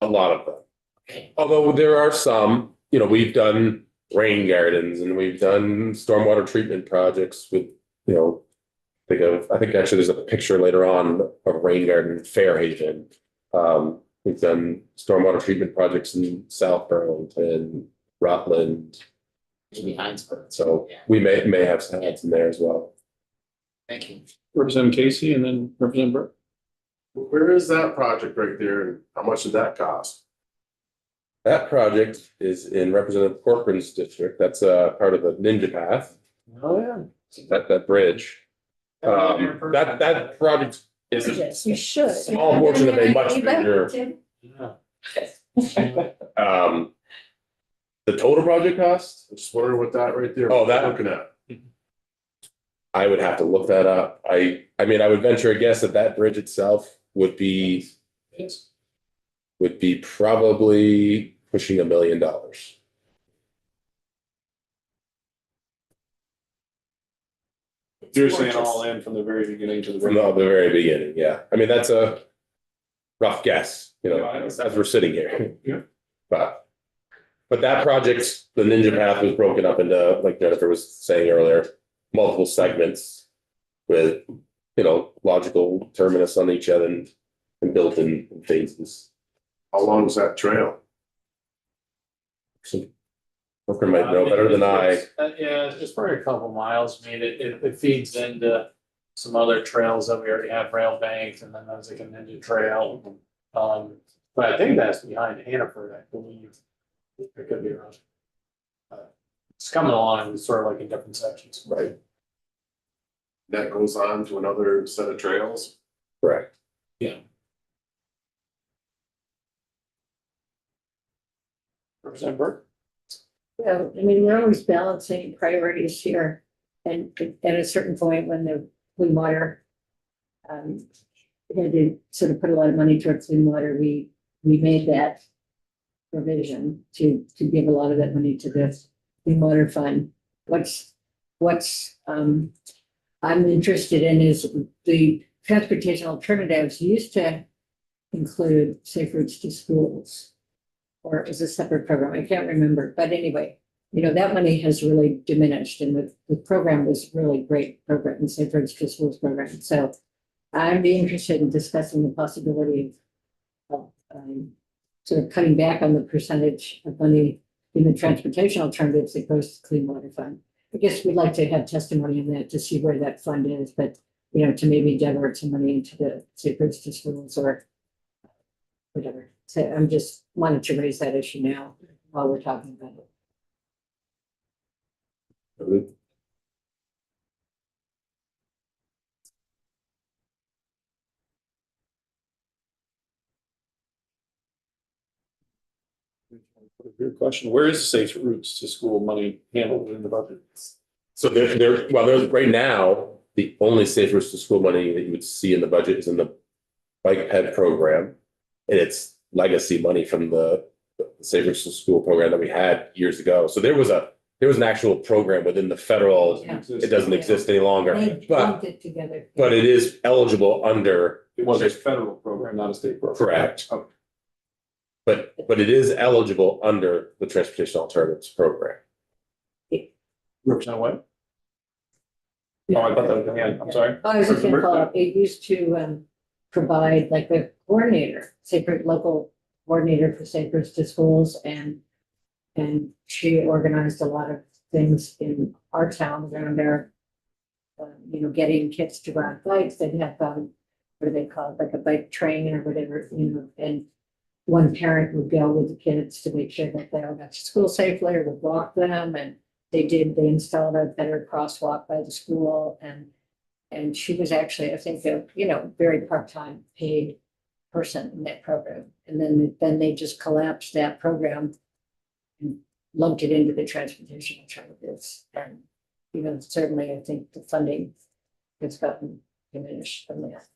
A lot of them. Although there are some, we've done rain gardens and we've done stormwater treatment projects with, I think actually there's a picture later on of a rain garden in Fairhaven. We've done stormwater treatment projects in South Burlington, Rutland. Behindsburg. So we may have some heads in there as well. Thank you. Representative Casey and then Representative Burke. Where is that project right there and how much did that cost? That project is in Representative Corcoran's district. That's part of the Ninja Path. Oh, yeah. That bridge. That project is a Yes, you should. small portion of a much bigger. Yeah. The total project cost? I just wonder what that right there. Oh, that- Looking at. I would have to look that up. I mean, I would venture a guess that bridge itself would be probably pushing $1 million. You're saying all in from the very beginning to the From very. the very beginning, yeah. I mean, that's a rough guess, as we're sitting here. Yeah. But that project, the Ninja Path was broken up into, like Jennifer was saying earlier, multiple segments with, logical terminus on each other and built in phases. How long is that trail? So Booker might know better than I. Yeah, it's probably a couple miles. I mean, it feeds into some other trails that we already have, rail banks, and then there's like a ninja trail. But I think that's behind Hannaford, I believe. It could be wrong. It's coming along, it's sort of like in different sections. Right. That goes on to another set of trails? Correct. Representative Burke. Well, I mean, we're always balancing priorities here. And at a certain point, when the clean water, had to sort of put a lot of money towards clean water, we made that provision to give a lot of that money to this clean water fund. What's I'm interested in is the transportation alternatives used to include safe routes to schools. Or it was a separate program, I can't remember, but anyway, that money has really diminished and the program was really great program, the Safe Routes to Schools program. So I'd be interested in discussing the possibility of sort of cutting back on the percentage of money in the transportation alternatives that goes to Clean Water Fund. I guess we'd like to have testimony on that to see where that fund is, but to maybe divert some money into the Safe Routes to Schools or whatever. So I'm just wanted to raise that issue now. while we're talking about it. Good question. Where is the safe routes to school money handled in the budget? So there's right now, the only safe routes to school money that you would see in the budget is in the bike ped program. And it's legacy money from the safe routes to school program that we had years ago. So there was an actual program within the federal, Yeah. it doesn't exist any longer, They but lumped it together. it is eligible under, It was a federal program, not a state program. correct. Okay. But it is eligible under the Transportation Alternatives Program. Represent what? Oh, I thought that was the hand. I'm sorry. Oh, I was just gonna follow up. It used to provide like a coordinator, safer local coordinator for safe routes to schools, and she organized a lot of things in our town around there. Getting kids to ride bikes. They'd have what do they call it, like a bike train or whatever, and one parent would go with the kids to make sure that they all got to school safely, or would walk them, and they installed a better crosswalk by the school, and she was actually, I think, a very part-time paid person in that program. And then they just collapsed that program and lumped it into the transportation alternatives. And certainly I think the funding has gotten diminished from that.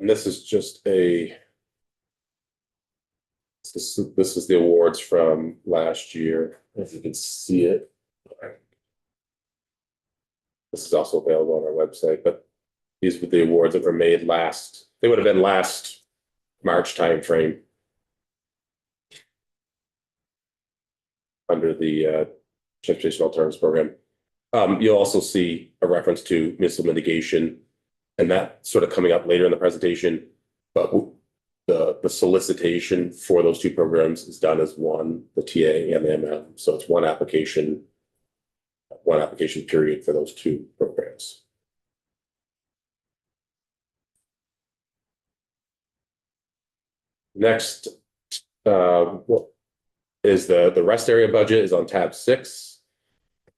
And this is just this is the awards from last year, if you can see it. This is also available on our website, but these were the awards that were made they would have been last March timeframe. Under the Transportation Alternatives Program. You'll also see a reference to missile mitigation, and that sort of coming up later in the presentation. But the solicitation for those two programs is done as one, the TA and the MM. So it's one application period for those two programs. Next, is the rest area budget is on tab 6.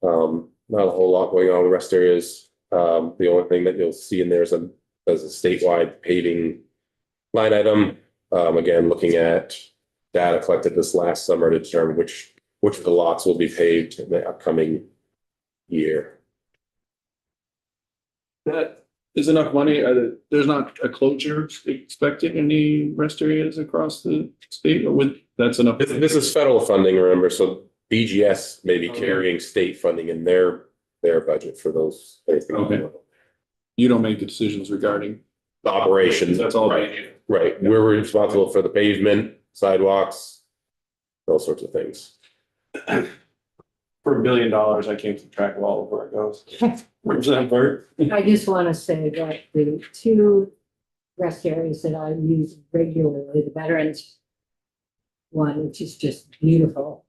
Not a whole lot going on with rest areas. The only thing that you'll see in there is a statewide paving line item. Again, looking at data collected this last summer to determine which of the lots will be paved in the upcoming year. That is enough money. There's not a closure expected in the rest areas across the state, or that's enough? This is federal funding, remember, so BGS may be Okay. carrying state funding in their budget for those. Okay. You don't make the decisions regarding The operations. That's all Right. they do. Right, we're responsible for the pavement, sidewalks, those sorts of things. For $1 billion, I can't keep track of all of where it goes. Representative Burt? I just want to say that the two rest areas that I use regularly, the veterans one, which is just beautiful,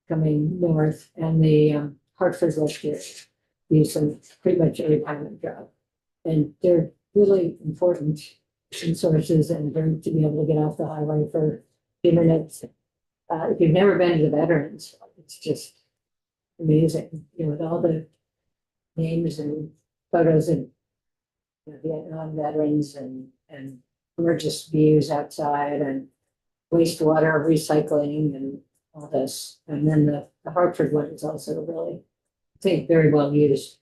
coming north, and the Hartford rest area, use them pretty much every time I drive. And they're really important resources, and they're to be able to get off the highway for a few minutes. If you've never been to the veterans, it's just amazing, with all the names and photos of Vietnam veterans and gorgeous views outside and wastewater recycling and all this. And then the Hartford one is also really, I think, very well used.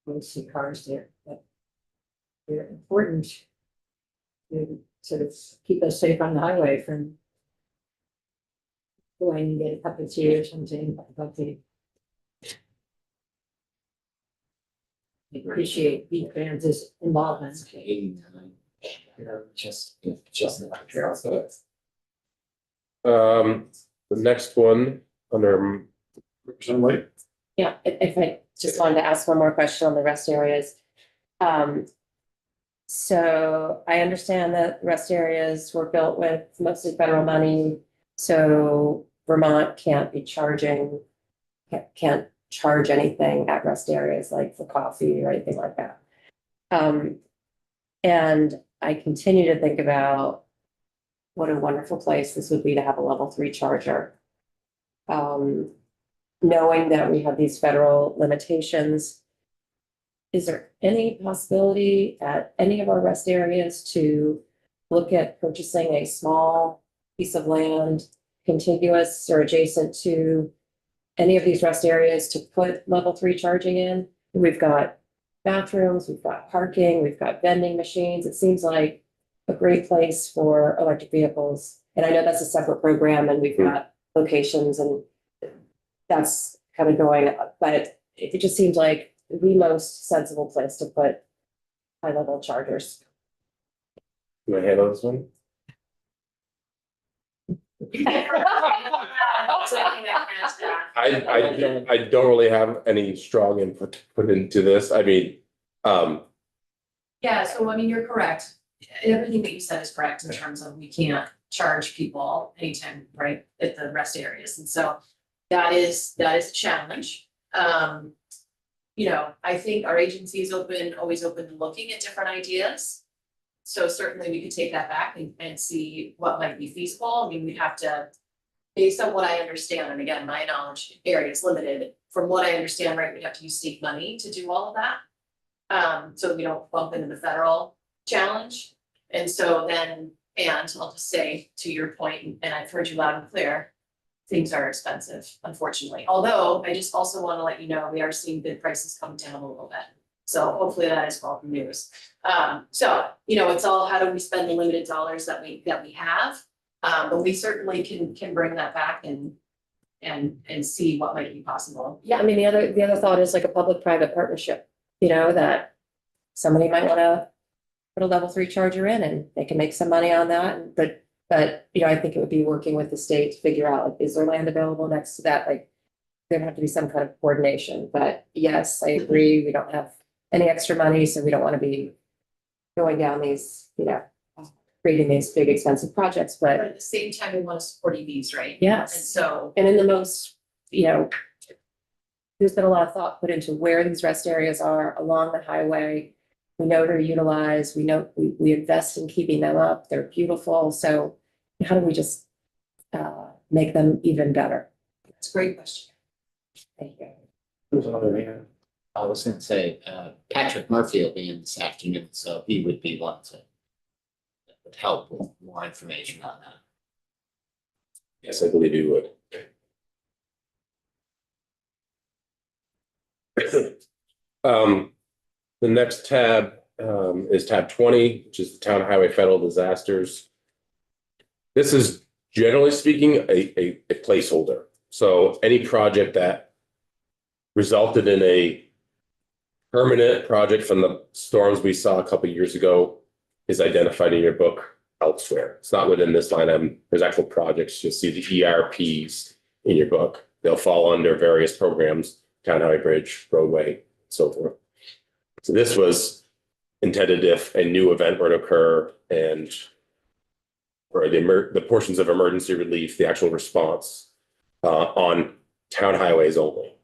We'll see cars there, but they're important to sort of keep us safe on the highway from going and get a cup of tea or something. I appreciate V-Trans's involvement. Just. The next one under Representative White? Yeah, if I just wanted to ask one more question on the rest areas. So I understand that rest areas were built with mostly federal money. So Vermont can't be charging, can't charge anything at rest areas like for coffee or anything like that. And I continue to think about what a wonderful place this would be to have a level 3 charger. Knowing that we have these federal limitations, is there any possibility at any of our rest areas to look at purchasing a small piece of land contiguous or adjacent to any of these rest areas to put level 3 charging in? We've got bathrooms, we've got parking, we've got vending machines. It seems like a great place for electric vehicles. And I know that's a separate program and we've got locations and that's kind of going, but it just seems like the most sensible place to put high level chargers. You want to handle this one? I don't really have any strong input to put into this. I mean, Yeah, so I mean, you're correct. Everything that you said is correct in terms of we can't charge people anytime, right, at the rest areas. And so that is a challenge. You know, I think our agency is always open to looking at different ideas. So certainly we could take that back and see what might be feasible. I mean, we'd have to, based on what I understand, and again, my knowledge area is limited. From what I understand, right, we'd have to use state money to do all of that. So we don't bump into the federal challenge. And so then, and I'll just say to your point, and I've heard you loud and clear, things are expensive, unfortunately. Although I just also want to let you know, we are seeing bid prices come down a little bit. So hopefully that is welcome news. So, you know, it's all how do we spend the limited dollars that we have? But we certainly can bring that back and see what might be possible. Yeah, I mean, the other thought is like a public-private partnership, you know, that somebody might want to put a level 3 charger in and they can make some money on that. But, you know, I think it would be working with the state to figure out, like, is there land available next to that? Like, there'd have to be some kind of coordination, but yes, I agree. We don't have any extra money, so we don't want to be going down these, you know, creating these big expensive projects, But but at the same time, we want to support EVs, right? And yes. so, And in the most, you know, there's been a lot of thought put into where these rest areas are along the highway. We know they're utilized, we know we invest in keeping them up, they're beautiful, so how do we just make them even better? it's a great question. Thank you. There's another hand. I was gonna say, Patrick Murphy will be in this afternoon, so he would be one to that would help with more information on that. yes, I believe you would. The next tab is tab 20, which is the Town Highway Federal Disasters. This is generally speaking a placeholder. So any project that resulted in a permanent project from the storms we saw a couple of years ago is identified in your book elsewhere. It's not within this line item. There's actual projects. You'll see the ERPs in your book. They'll fall under various programs, Town Highway Bridge, roadway, so forth. So this was intended if a new event were to occur and or the portions of emergency relief, the actual response on town highways only.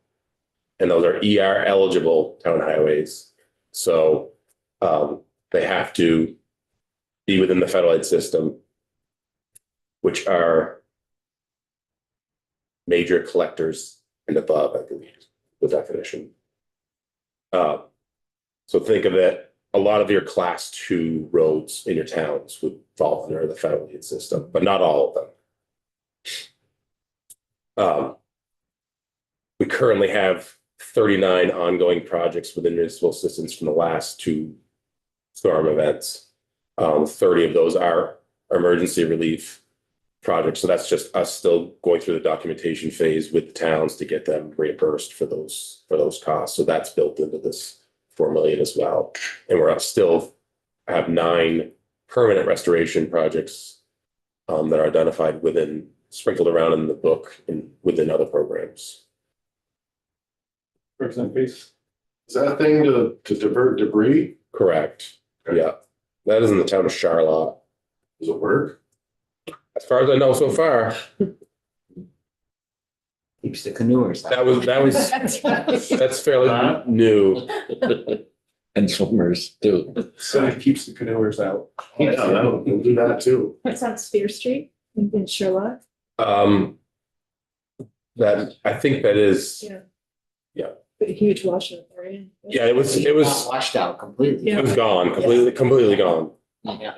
And those are ER eligible town highways. So they have to be within the federal aid system, which are major collectors and above, I believe, the definition. So think of it, a lot of your class 2 roads in your towns would fall under the federal aid system, but not all of them. We currently have 39 ongoing projects within municipal assistance from the last 2 storm events. 30 of those are emergency relief projects. So that's just us still going through the documentation phase with the towns to get them reimbursed for those costs. So that's built into this 4 million as well. And we're still have 9 permanent restoration projects that are identified sprinkled around in the book and within other programs. Percent piece. Is that a thing to divert debris? Correct. Okay. Yeah. That is in the town of Charlotte. Does it work? As far as I know so far. Keeps the canoers out. That was, that's fairly new. And swimmers too. So it keeps the canoers out. Yeah, we'll do that too. That's on Spear Street in Sherlock. That, I think that is, But a huge washout area. yeah, it was Washed out completely. Yeah. it was gone, completely gone. Yeah.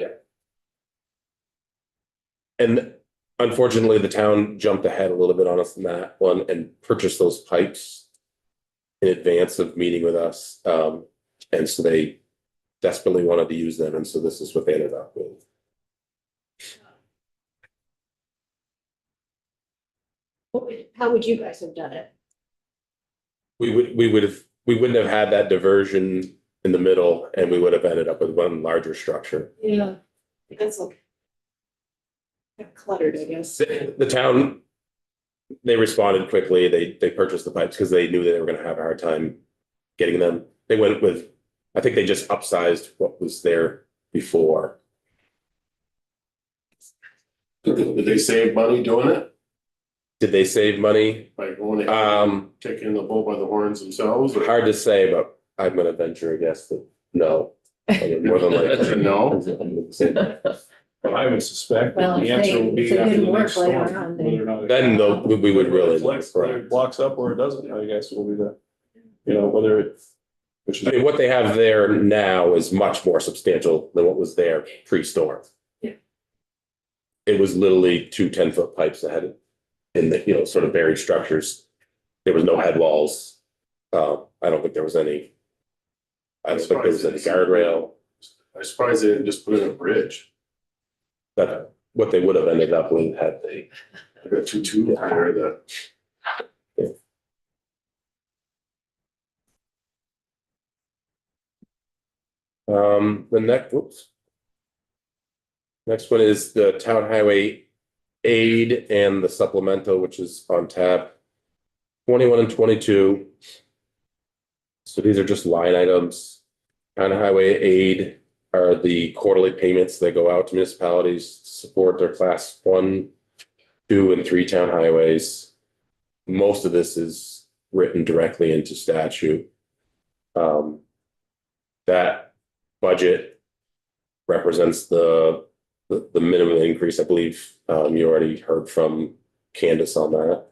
And unfortunately, the town jumped ahead a little bit on us in that one and purchased those pipes in advance of meeting with us. And so they desperately wanted to use them, and so this is what they ended up with. How would you guys have done it? We wouldn't have had that diversion in the middle, and we would have ended up with one larger structure. Yeah. That's like cluttered, I guess. The town, they responded quickly. They purchased the pipes because they knew they were gonna have a hard time getting them. They went with, I think they just upsized what was there before. Did they save money doing it? Did they save money? Like only taking the bull by the horns themselves? or- Hard to say, but I'm gonna venture a guess that no. More than likely. No. I would suspect Well, that the if answer they- will if be they after didn't the work next later storm. on, they- whether or not it- Then though, we would really. Whether it blocks up or it doesn't, I guess will be the, whether it. Which is. I mean, what they have there now is much more substantial than what was there pre-storm. Yeah. It was literally 2 10-foot pipes that had in the, sort of buried structures. There was no head walls. I don't think there was any. I don't think there was any guardrail. I'm surprised they didn't just put in a bridge. That what they would have ended up with had they. I got two tubes there that. The next one is the town highway aid and the supplemental, which is on tab 21 and 22. So these are just line items. Town highway aid are the quarterly payments that go out to municipalities to support their class 1, 2, and 3 town highways. Most of this is written directly into statute. That budget represents the minimum increase. I believe you already heard from Candace on that.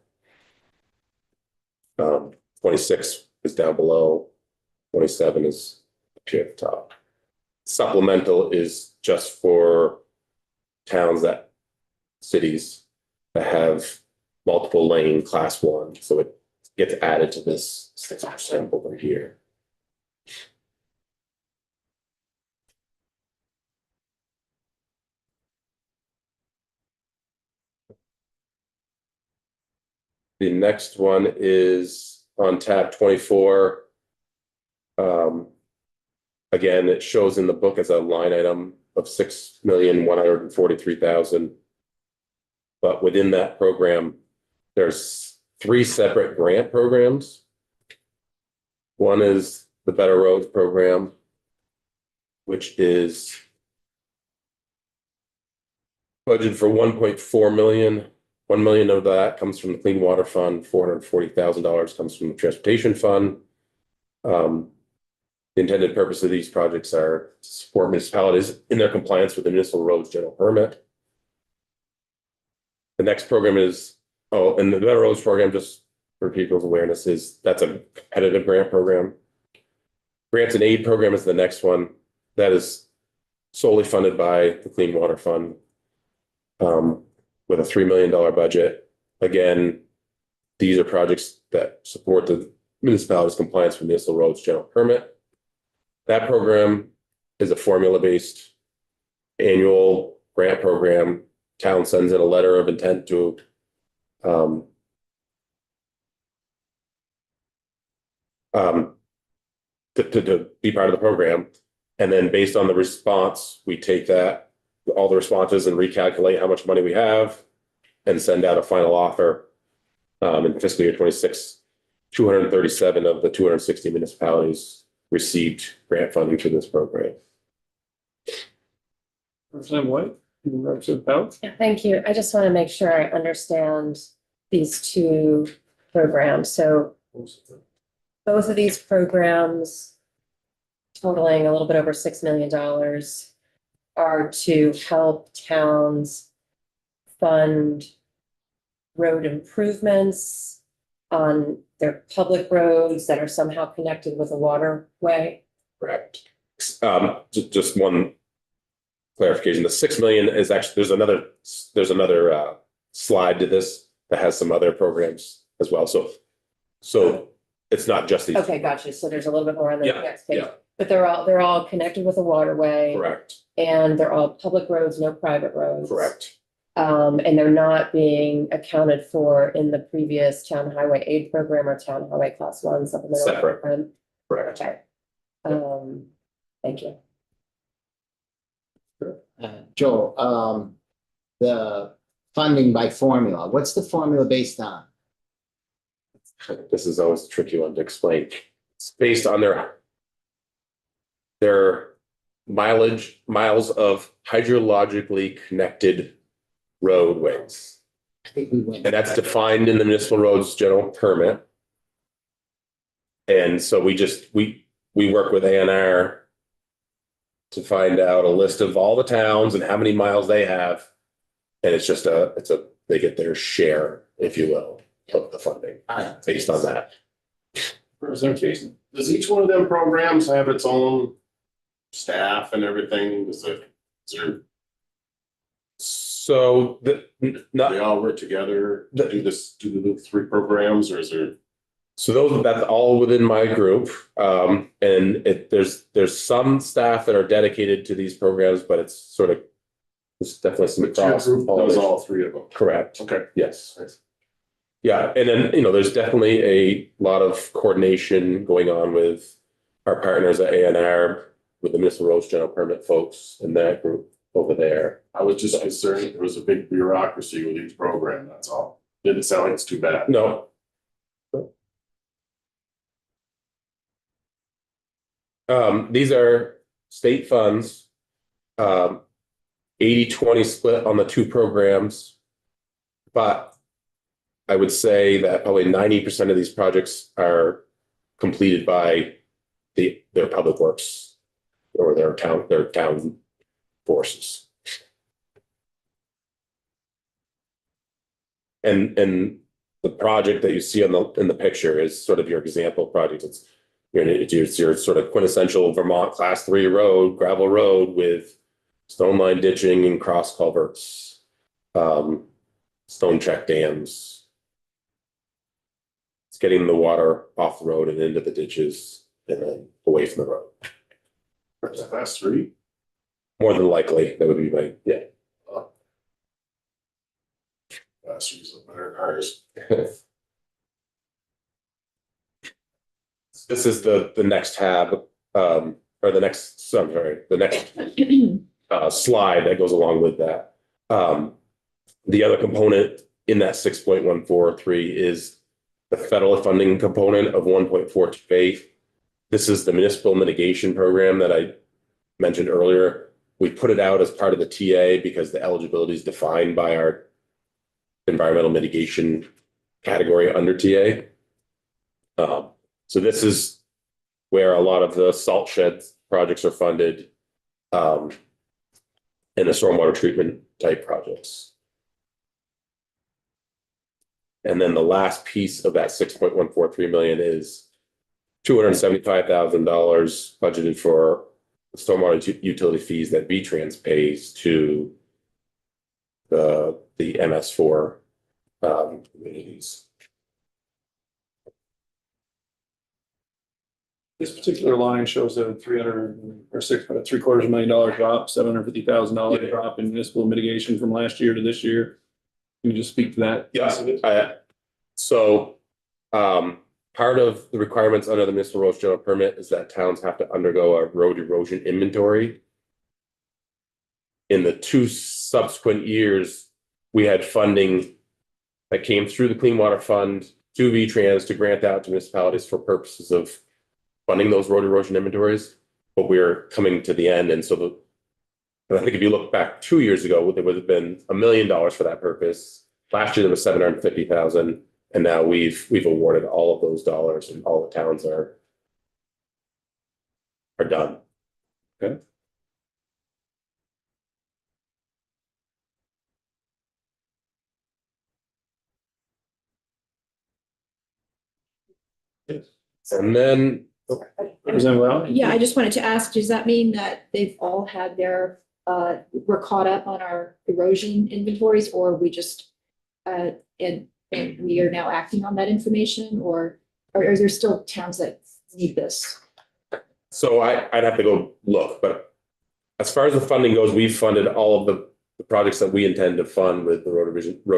26 is down below, 27 is up here at the top. Supplemental is just for cities that have multiple lane class 1, so it gets added to this 6% over here. The next one is on tab 24. Again, it shows in the book as a line item of 6,143,000. But within that program, there's 3 separate grant programs. One is the Better Roads program, which is budgeted for 1.4 million. 1 million of that comes from the Clean Water Fund, $440,000 comes from the Transportation Fund. The intended purpose of these projects are to support municipalities in their compliance with the municipal roads general permit. The next program is, and the Better Roads program, just for people's awareness, that's a competitive grant program. Grants and aid program is the next one. That is solely funded by the Clean Water Fund. With a $3 million budget. Again, these are projects that support the municipality's compliance with municipal roads general permit. That program is a formula-based annual grant program. Town sends in a letter of intent to be part of the program. And then based on the response, we take all the responses and recalculate how much money we have and send out a final offer. In fiscal year 26, 237 of the 260 municipalities received grant funding through this program. Representative White, Representative Powell. Yeah, thank you. I just want to make sure I understand these 2 program. So both of these programs totaling a little bit over $6 million are to help towns fund road improvements on their public roads that are somehow connected with a waterway. Correct. Just one clarification. The 6 million is actually, there's another slide to this that has some other programs as well. So it's not just these. Okay, gotcha. So there's a little bit more on the Yeah, next page. yeah. But they're all connected with a waterway. Correct, And they're all public roads, no private roads. correct. And they're not being accounted for in the previous town highway aid program or town highway class 1 supplemental. Separate. program. Correct. Okay. Thank you. Joel, the funding by formula, what's the formula based on? This is always a tricky one to explain. It's based on their miles of hydrologically connected roadways. I think we went. And that's defined in the municipal roads general permit. And so we work with ANR to find out a list of all the towns and how many miles they have. And it's just they get their share, if you will, of the funding based on that. Presentation. Does each one of them programs have its own staff and everything? Is there, So they all work together to do the 3 programs, or is there? So that's all within my group. And there's some staff that are dedicated to these programs, but it's definitely some But your cross. group does all 3 of them? Correct. Okay. Yes. Yeah, and then, there's definitely a lot of coordination going on with our partners at ANR, with the municipal roads general permit folks in that group over there. I was just concerned there was a big bureaucracy with each program, that's all. Didn't sound like it's too bad. No. These are state funds, 80-20 split on the 2 programs. But I would say that probably 90% of these projects are completed by their public works or their town forces. And the project that you see in the picture is sort of your example project. It's your sort of quintessential Vermont class 3 road, gravel road with stone line ditching and cross culverts, stone check dams. It's getting the water off the road and into the ditches and then away from the road. Class 3? More than likely, that would be yeah. Class 3's better than ours. This is the next tab, or the next slide that goes along with that. The other component in that 6.143 is the federal funding component of 1.428. This is the municipal mitigation program that I mentioned earlier. We put it out as part of the TA because the eligibility is defined by our environmental mitigation category under TA. So this is where a lot of the salt shed projects are funded, and the stormwater treatment type projects. And then the last piece of that 6.143 million is $275,000 budgeted for stormwater utility fees that V-Trans pays to the MS4 communities. This particular line shows a $3.75 million drop, $750,000 drop in municipal mitigation from last year to this year. Can you just speak to that? Yeah. So part of the requirements under the municipal roads general permit is that towns have to undergo a road erosion inventory. In the 2 subsequent years, we had funding that came through the Clean Water Fund to V-Trans to grant out to municipalities for purposes of funding those road erosion inventories. But we're coming to the end, and so and I think if you look back 2 years ago, there would have been $1 million for that purpose. Last year there was $750,000, And now we've awarded all of those dollars and all the towns are done. And then, Representative Lau? Yeah, I just wanted to ask, does that mean that they've all had their, we're caught up on our erosion inventories, or we just, and we are now acting on that information, or are there still towns that need this? so I'd have to go look, but as far as the funding goes, we've funded all of the projects that we intend to fund with the road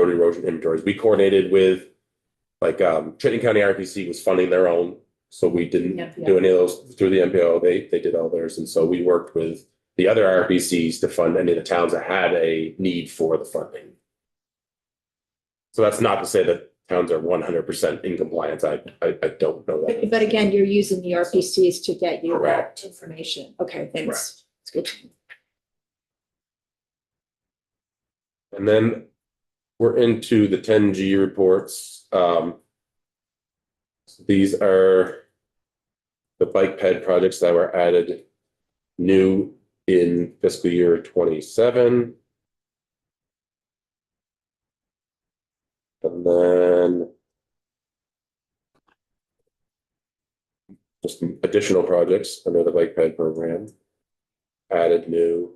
erosion inventories. We coordinated with, like, Chittenden County RPC was funding their own, so we didn't do any of those through the MPO. They did all theirs, and so we worked with the other RPCs to fund any of the towns that had a need for the funding. So that's not to say that towns are 100% in compliance. I don't know that. But again, you're using the RPCs to get you that Correct. information. Okay, thanks. It's good. And then we're into the 10G reports. These are the bike ped projects that were added new in fiscal year 27. And then just additional projects under the bike ped program added new.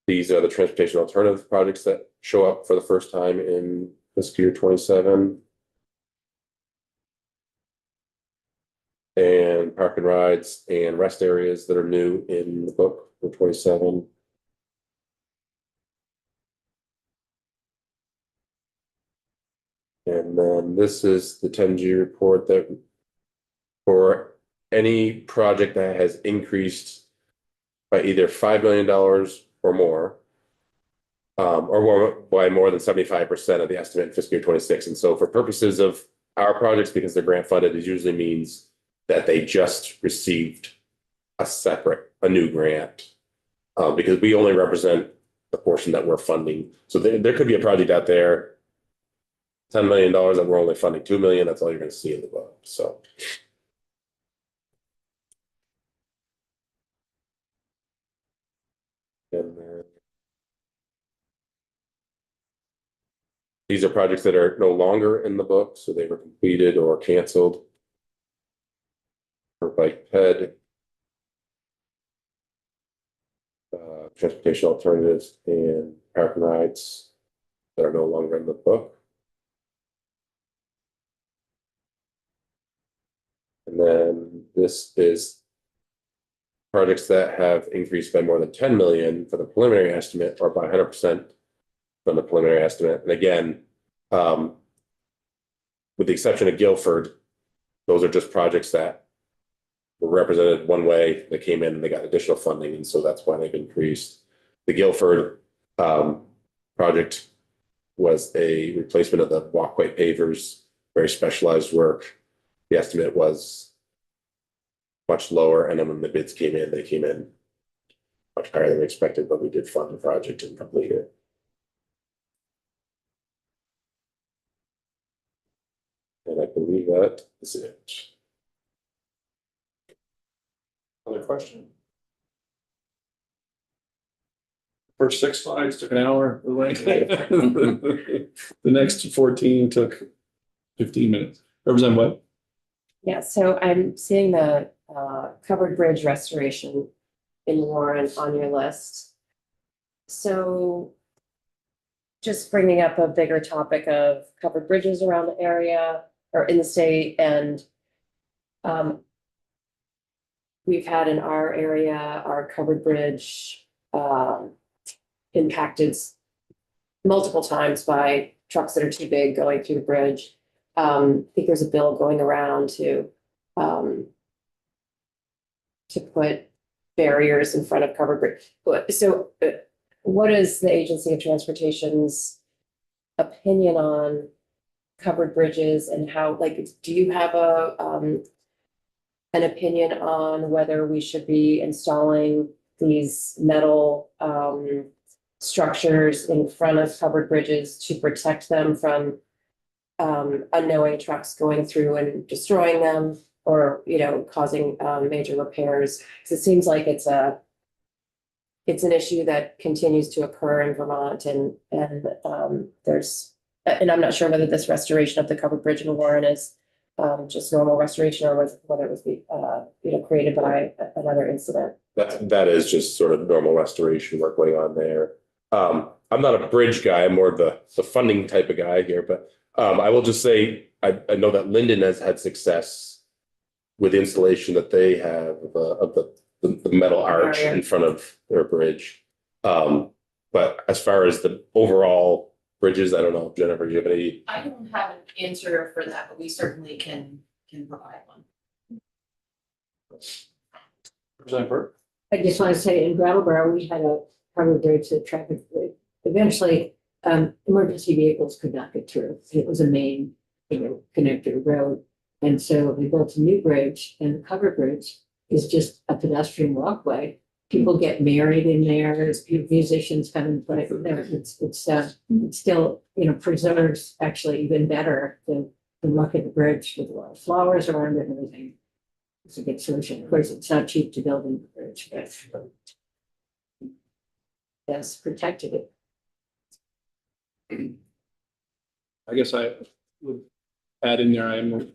These are the transportation alternative projects that show up for the first time in fiscal year 27. And park and rides and rest areas that are new in the book for 27. And then this is the 10G report that for any project that has increased by either $5 million or more, or by more than 75% of the estimate in fiscal year 26. And so for purposes of our projects, because they're grant funded, it usually means that they just received a new grant, because we only represent the portion that we're funding. So there could be a project out there, $10 million that we're only funding 2 million. That's all you're going to see in the book. So. And then these are projects that are no longer in the book, so they were completed or canceled. For bike ped, transportation alternatives, and park and rides that are no longer in the book. And then this is projects that have increased by more than 10 million for the preliminary estimate, or by 100% from the preliminary estimate. And again, with the exception of Guilford, those are just projects that were represented one way. They came in and they got additional funding, and so that's why they've increased. The Guilford project was a replacement of the walkway pavers, very specialized work. The estimate was much lower, and then when the bids came in, they came in much higher than expected, but we did fund the project and complete it. And I believe that is it. Other question? First 6 slides took an hour. The next 14 took 15 minutes. Representative Webb? Yeah, so I'm seeing the covered bridge restoration in Warren on your list. So just bringing up a bigger topic of covered bridges around the area or in the state, and we've had in our area, our covered bridge impacted multiple times by trucks that are too big going through the bridge. I think there's a bill going around to put barriers in front of covered bridge. So what is the Agency of Transportation's opinion on covered bridges, and how, like, do you have an opinion on whether we should be installing these metal structures in front of covered bridges to protect them from unknowing trucks going through and destroying them or, causing major repairs. 'Cause it seems like it's an issue that continues to occur in Vermont and I'm not sure whether this restoration of the covered bridge in Warren is just normal restoration or whether it was created by another incident. That is just sort of normal restoration work going on there. I'm not a bridge guy, I'm more of the funding type of guy here, but I will just say, I know that Linden has had success with installation that they have of the metal arch in front of their bridge. But as far as the overall bridges, I don't know, Jennifer, do you have any? I don't have an answer for that, but we certainly can provide one. Representative Burke? I just want to say in Brattleboro, we had a covered bridge that traffic, eventually, emergency vehicles could not get through. It was a main, connector road. And so we built a new bridge, and the covered bridge is just a pedestrian walkway. People get married in there, there's musicians come and play there. It's still, preserves actually even better than look at the bridge with a lot of flowers around it and everything. It's a good solution. Of course, it's not cheap to build a new bridge, but yes, protected it. I guess I would add in there,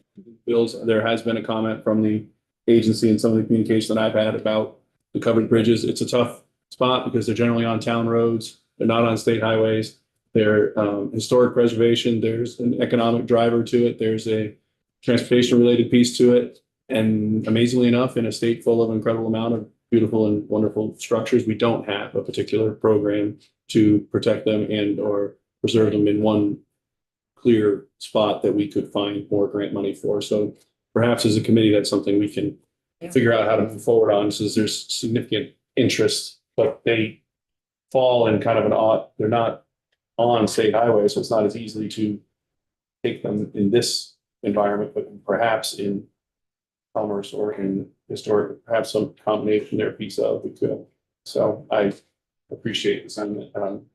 there has been a comment from the agency and some of the communication that I've had about the covered bridges. It's a tough spot because they're generally on town roads. They're not on state highways. They're historic preservation. There's an economic driver to it. There's a transportation related piece to it. And amazingly enough, in a state full of incredible amount of beautiful and wonderful structures, we don't have a particular program to protect them and or preserve them in one clear spot that we could find more grant money for. So perhaps as a committee, that's something we can figure out how to move forward on, since there's significant interest, but they fall in kind of an odd, they're not on state highways, so it's not as easily to take them in this environment, but perhaps in commerce or in historic, perhaps some combination there piece of we could. So I appreciate the sentiment and I'm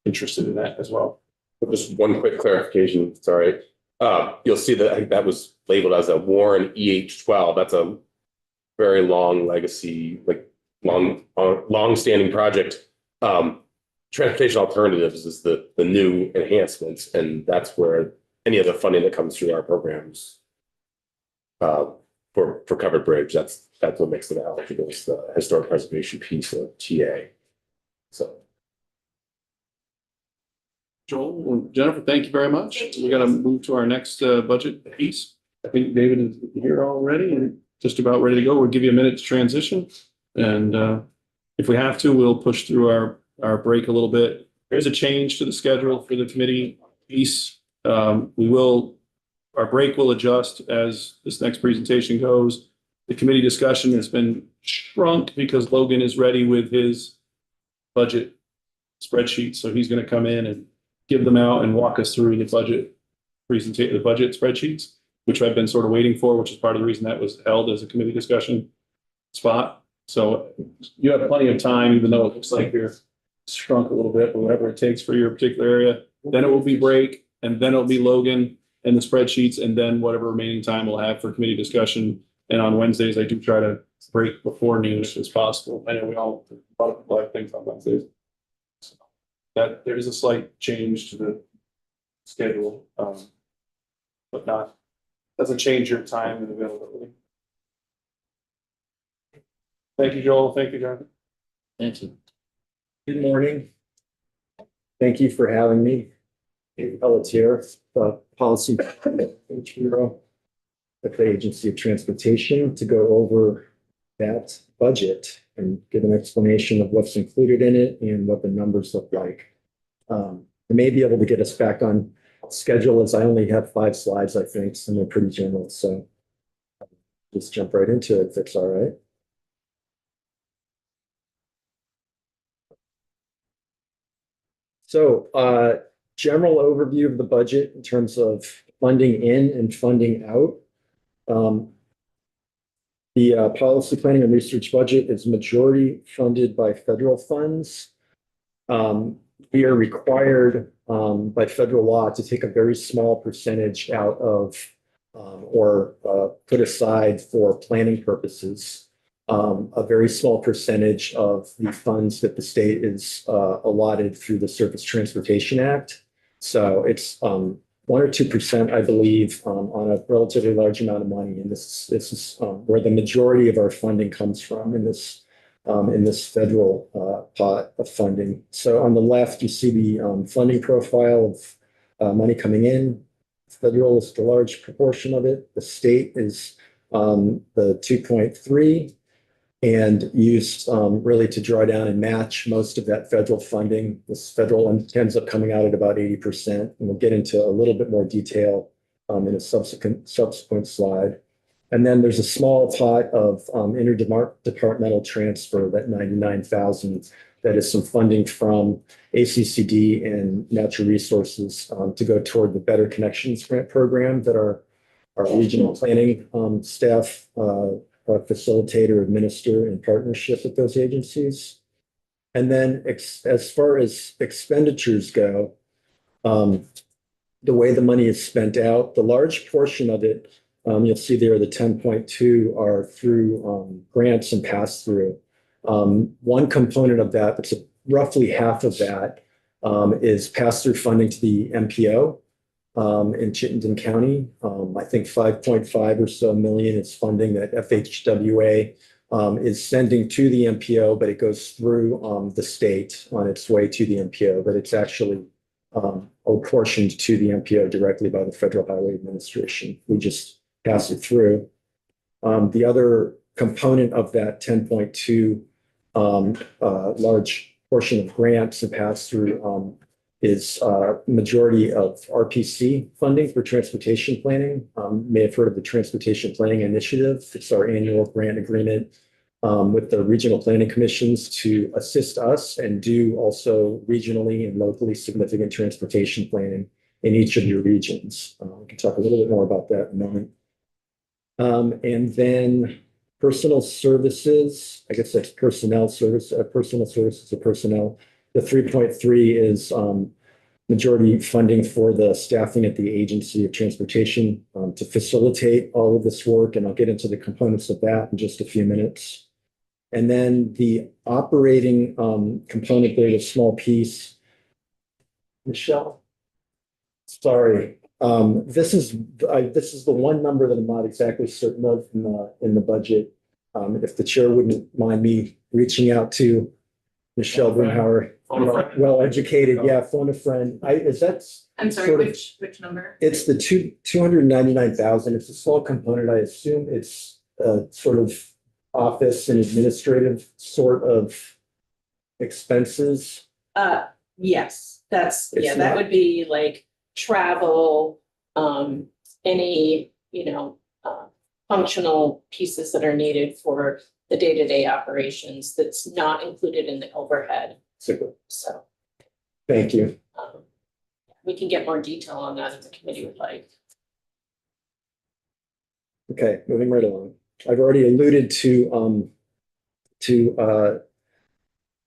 interested in that as well. Just one quick clarification, sorry. You'll see that I think that was labeled as a Warren EH12. That's a very long legacy, like long-standing project. Transportation alternatives is the new enhancements, and that's where any of the funding that comes through our programs for covered bridge, that's what makes it eligible. It's the historic preservation piece of TA. So. Joel and Jennifer, thank you very much. We're going to move to our next budget piece. I think David is here already and just about ready to go. We'll give you a minute to transition. And if we have to, we'll push through our break a little bit. There's a change to the schedule for the committee piece. Our break will adjust as this next presentation goes. The committee discussion has been shrunk because Logan is ready with his budget spreadsheet. So he's going to come in and give them out and walk us through the budget presentation, the budget spreadsheets, which I've been sort of waiting for, which is part of the reason that was held as a committee discussion spot. So you have plenty of time, even though it looks like you're shrunk a little bit, but whatever it takes for your particular area. Then it will be break, and then it'll be Logan and the spreadsheets, and then whatever remaining time we'll have for committee discussion. And on Wednesdays, I do try to break before noon if it's possible. I know we all a lot of people have things on Wednesdays. So that there is a slight change to the schedule, but doesn't change your time and availability. Thank you, Joel. Thank you, John. Thank you. Good morning. Thank you for having me. David Pelletier, the Policy Bureau at the Agency of Transportation, to go over that budget and give an explanation of what's included in it and what the numbers look like. I may be able to get us back on schedule, as I only have 5 slides, I think, and they're pretty general. So just jump right into it if it's all right. So general overview of the budget in terms of funding in and funding out. The policy planning and research budget is majority funded by federal funds. we are required by federal law to take a very small percentage out of or put aside for planning purposes. A very small percentage of the funds that the state is allotted through the Surface Transportation Act. So it's 1 or 2%, I believe, on a relatively large amount of money. And this is where the majority of our funding comes from in this federal pot of funding. So on the left, you see the funding profile of money coming in. Federal is the large proportion of it. The state is the 2.3 and used really to draw down and match most of that federal funding. This federal ends up coming out at about 80%. And we'll get into a little bit more detail in a subsequent slide. And then there's a small pot of interdepartmental transfer, that 99,000, that is some funding from ACCD and Natural Resources to go toward the Better Connections Grant Program that our regional planning staff facilitate or administer in partnership with those agencies. And then as far as expenditures go, the way the money is spent out, the large portion of it, you'll see there the 10.2 are through grants and pass-through. One component of that, that's roughly half of that, is pass-through funding to the MPO in Chittenden County. I think 5.5 or so million is funding that FHWA is sending to the MPO, but it goes through the state on its way to the MPO, but it's actually apportioned to the MPO directly by the Federal Highway Administration. We just pass it through. The other component of that 10.2 large portion of grants and pass-through is majority of RPC funding for transportation planning. You may have heard of the Transportation Planning Initiative. It's our annual grant agreement with the regional planning commissions to assist us and do also regionally and locally significant transportation planning in each of your regions. We can talk a little bit more about that in a moment. And then personal services, I guess that's personnel services or personnel. The 3.3 is majority funding for the staffing at the Agency of Transportation to facilitate all of this work. And I'll get into the components of that in just a few minutes. And then the operating component there, the small piece. Michelle? Sorry. This is the one number that I'm not exactly certain of in the budget. If the chair wouldn't mind me reaching out to Michelle Brunhauer, well-educated, yeah, phone a friend. I'm sorry, which number? It's the 299,000. It's a small component. I assume it's sort of office and administrative sort of expenses. Yes, It's that not- would be like travel, any, functional pieces that are needed for the day-to-day operations that's not included in the overhead. Super. So Thank you. we can get more detail on that if the committee would like. Okay, moving right along. I've already alluded to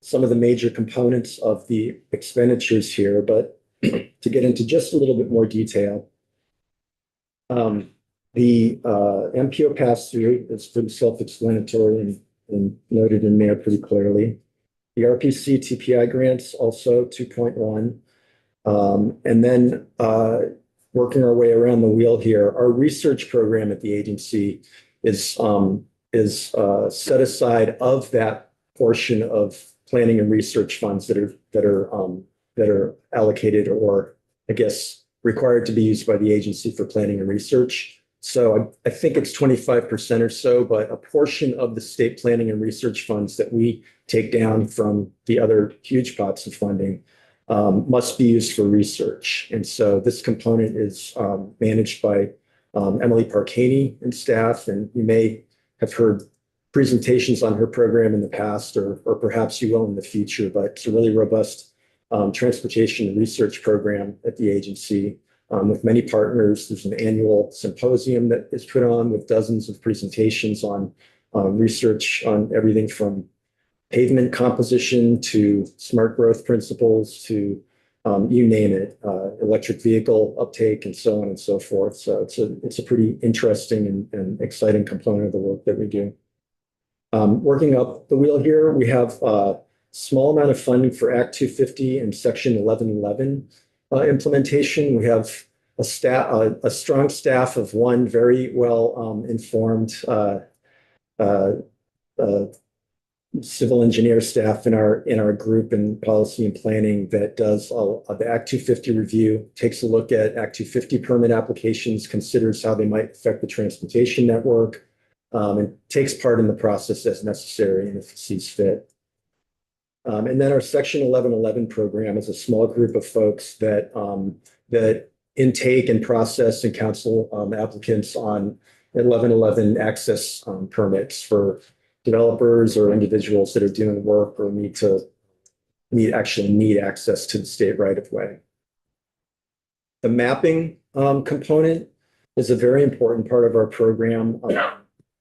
some of the major components of the expenditures here, but to get into just a little bit more detail. The MPO pass-through is pretty self-explanatory and noted in there pretty clearly. The RPC TPI grants also 2.1. And then working our way around the wheel here, our research program at the agency is set aside of that portion of planning and research funds that are allocated or I guess required to be used by the agency for planning and research. So I think it's 25% or so, but a portion of the state planning and research funds that we take down from the other huge pots of funding must be used for research. And so this component is managed by Emily Parkaney and staff, and you may have heard presentations on her program in the past, or perhaps you will in the future, but it's a really robust transportation research program at the agency with many partners. There's an annual symposium that is put on with dozens of presentations on research on everything from pavement composition to smart growth principles to you name it, electric vehicle uptake and so on and so forth. So it's a pretty interesting and exciting component of the work that we do. Working up the wheel here, we have a small amount of funding for Act 250 and Section 1111 implementation. We have a strong staff of one very well informed civil engineer staff in our group in policy and planning that does the Act 250 review, takes a look at Act 250 permit applications, considers how they might affect the transportation network, and takes part in the process as necessary and if it sees fit. And then our Section 1111 program is a small group of folks that intake and process and counsel applicants on 1111 access permits for developers or individuals that are doing work or actually need access to the state right of way. The mapping component is a very important part of our program.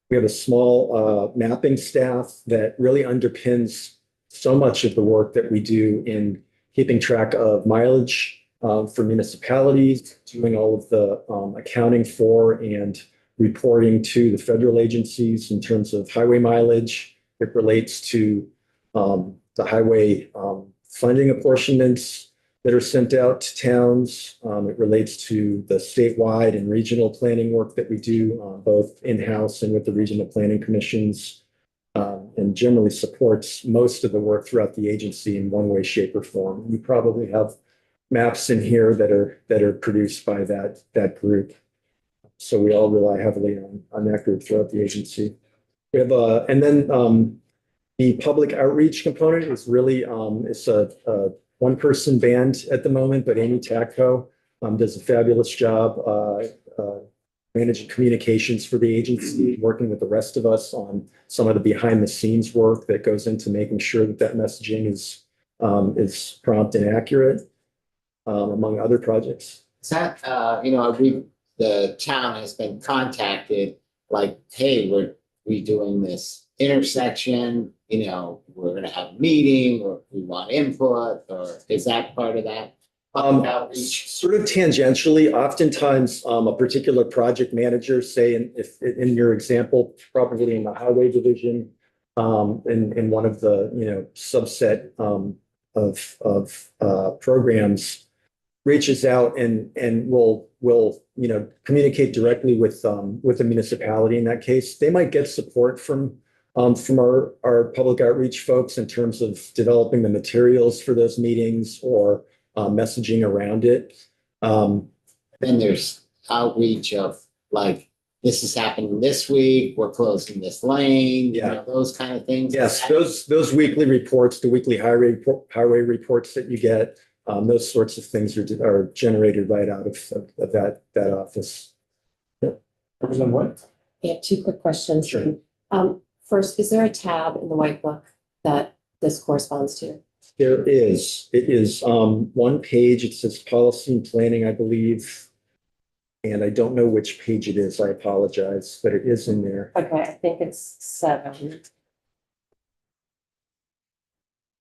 We have a small mapping staff that really underpins so much of the work that we do in keeping track of mileage for municipalities, doing all of the accounting for and reporting to the federal agencies in terms of highway mileage. It relates to the highway funding apportionments that are sent out to towns. It relates to the statewide and regional planning work that we do, both in-house and with the regional planning commissions, and generally supports most of the work throughout the agency in one way, shape, or form. We probably have maps in here that are produced by that group. So we all rely heavily on that group throughout the agency. We have and then the public outreach component is really it's a one-person band at the moment, but Amy Tacko does a fabulous job managing communications for the agency, working with the rest of us on some of the behind-the-scenes work that goes into making sure that messaging is prompt and accurate, among other projects. Is that, the town has been contacted, like, hey, we're redoing this intersection, we're gonna have a meeting, or we want input, or is that part of that? Outreach? Sort of tangentially, oftentimes a particular project manager, say if in your example, probably in the highway division, in one of the subset of programs, reaches out and will communicate directly with the municipality in that case. They might get support from our public outreach folks in terms of developing the materials for those meetings or messaging around it. Then there's outreach of like, this is happening this week, we're closing this lane, those kind of things. Yes, those weekly reports, the weekly highway reports that you get, those sorts of things are generated right out of that office. Representative White? I have two quick questions. Sure. First, is there a tab in the white book that this corresponds to? There is. It is one page. It says policy and planning, I believe. And I don't know which page it is. I apologize, but it is in there. Okay, I think it's 7.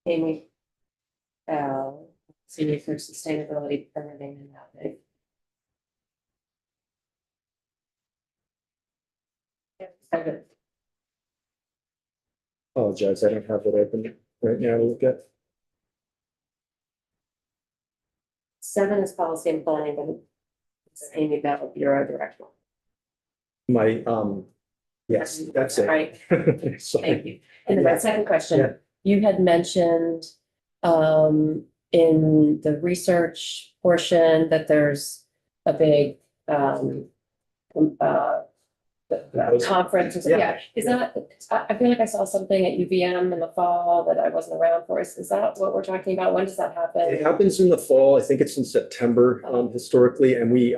Amy. Senior for sustainability permitting and mapping. Apologize. I don't have it open right now to look at. 7 is policy and planning, but it's Amy Bell, Bureau Director. My yes, that's it. Right. Sorry. Thank you. And then my second question, Yeah. you had mentioned in the research portion that there's a big conference. Yeah. Is that, I feel like I saw something at UVM in the fall that I wasn't around for. Is that what we're talking about? When does that happen? It happens in the fall. I think it's in September historically, and we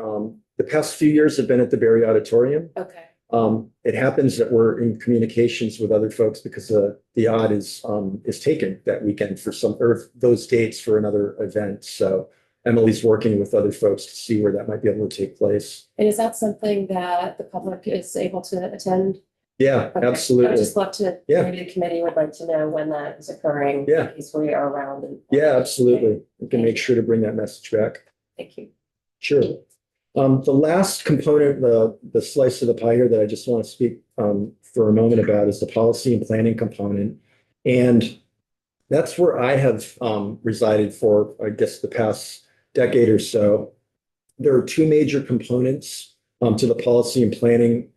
the past few years have been at the Berry Auditorium. Okay. It happens that we're in communications with other folks because the odd is taken that weekend for those dates for another event. So Emily's working with other folks to see where that might be able to take place. And is that something that the public is able to attend Yeah, Okay. absolutely. I'd just love to, Yeah. maybe the committee would like to know when that is occurring. Yeah. In case we are around and. Yeah, absolutely. We can make sure to bring that message back. Thank you. Sure. The last component, the slice of the pie here that I just want to speak for a moment about is the policy and planning component. And that's where I have resided for, I guess, the past decade or so. There are two major components to the policy and planning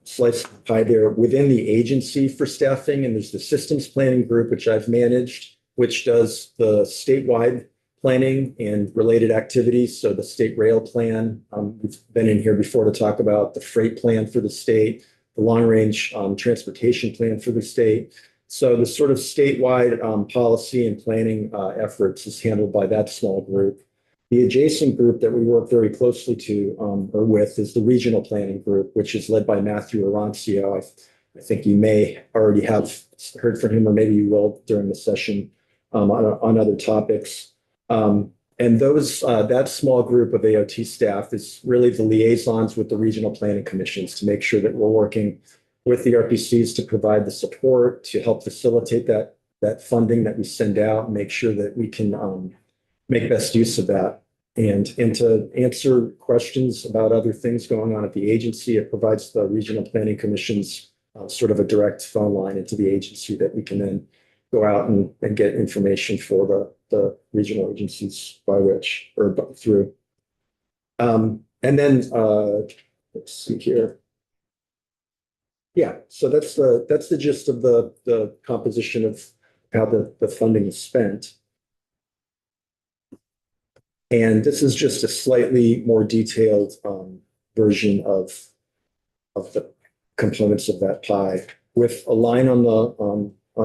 slice of the pie there within the agency for staffing. And there's the systems planning group, which I've managed, which does the statewide planning and related activities. So the state rail plan, we've been in here before to talk about the freight plan for the state, the long range transportation plan for the state. So the sort of statewide policy and planning efforts is handled by that small group. The adjacent group that we work very closely to or with is the regional planning group, which is led by Matthew Arancio. I think you may already have heard from him, or maybe you will during the session on other topics. And that small group of AOT staff is really the liaisons with the regional planning commissions to make sure that we're working with the RPCs to provide the support to help facilitate that funding that we send out and make sure that we can make best use of that. And to answer questions about other things going on at the agency, it provides the regional planning commissions sort of a direct phone line into the agency that we can then go out and get information for the regional agencies by which or through. And then let's see here. Yeah, so that's the gist of the composition of how the funding is spent. And this is just a slightly more detailed version of the components of that pie, with a line on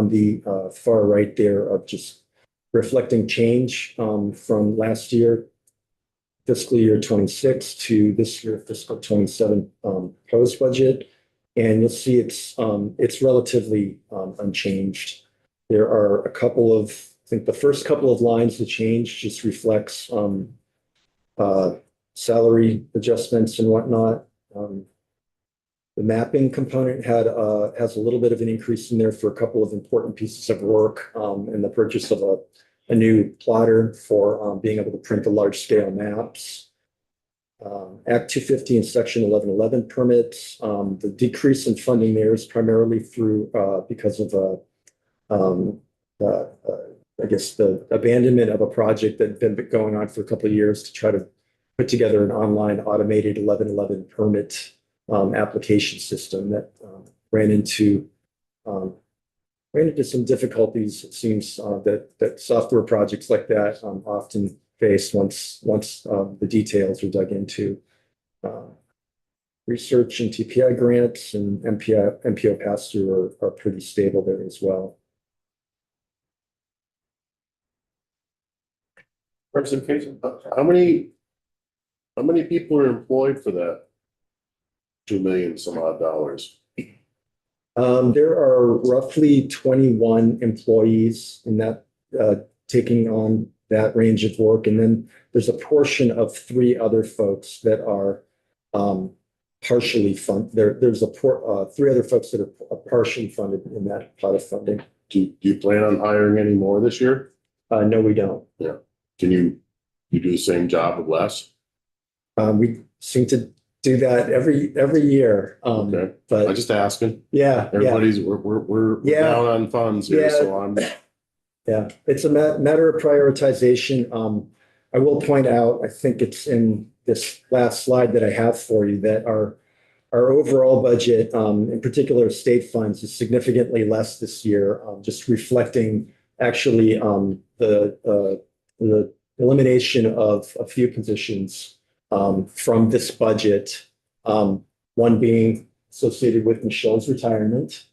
the far right there of just reflecting change from last year, fiscal year 26 to this year, fiscal 27 proposed budget. And you'll see it's relatively unchanged. There are a couple of, I think the first couple of lines, the change just reflects salary adjustments and whatnot. The mapping component has a little bit of an increase in there for a couple of important pieces of work and the purchase of a new plotter for being able to print the large scale maps. Act 250 and Section 1111 permits. The decrease in funding there is primarily because of I guess the abandonment of a project that had been going on for a couple of years to try to put together an online automated 1111 permit application system that ran into some difficulties. It seems that software projects like that often face once the details are dug into. Research and TPI grants and MPO pass-through are pretty stable there as well. Representation, how many people are employed for that $2 million some odd dollars? There are roughly 21 employees in that taking on that range of work. And then there's a portion of 3 other folks that are partially funded. There's 3 other folks that are partially funded in that pot of funding. Do you plan on hiring any more this year? No, we don't. Yeah. Can you do the same job with less? We seem to do that every year. Okay. But I'm just asking. yeah, We're Yeah. down on funds here, Yeah. so I'm. Yeah, it's a matter of prioritization. I will point out, I think it's in this last slide that I have for you, that our overall budget, in particular state funds, is significantly less this year, just reflecting actually the elimination of a few positions from this budget. One being associated with Michelle's retirement,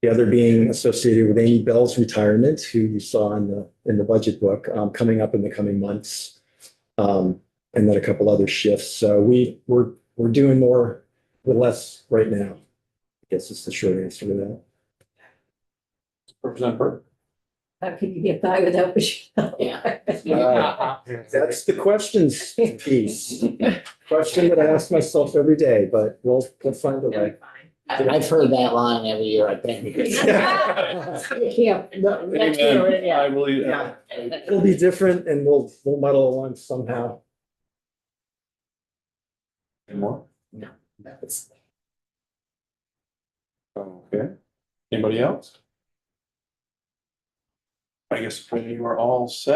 the other being associated with Amy Bell's retirement, who you saw in the budget book coming up in the coming months, and then a couple other shifts. So we're doing more with less right now. I guess is the short answer to that. Representative Burke. How can you get by without Michelle? That's the questions piece. Question that I ask myself every day, but we'll find a way. I've heard that line every year, I think. Yeah. Next year, yeah. I believe. Yeah. It'll be different and we'll muddle along somehow. Any more? No. Okay. Anybody else? I guess we are all set.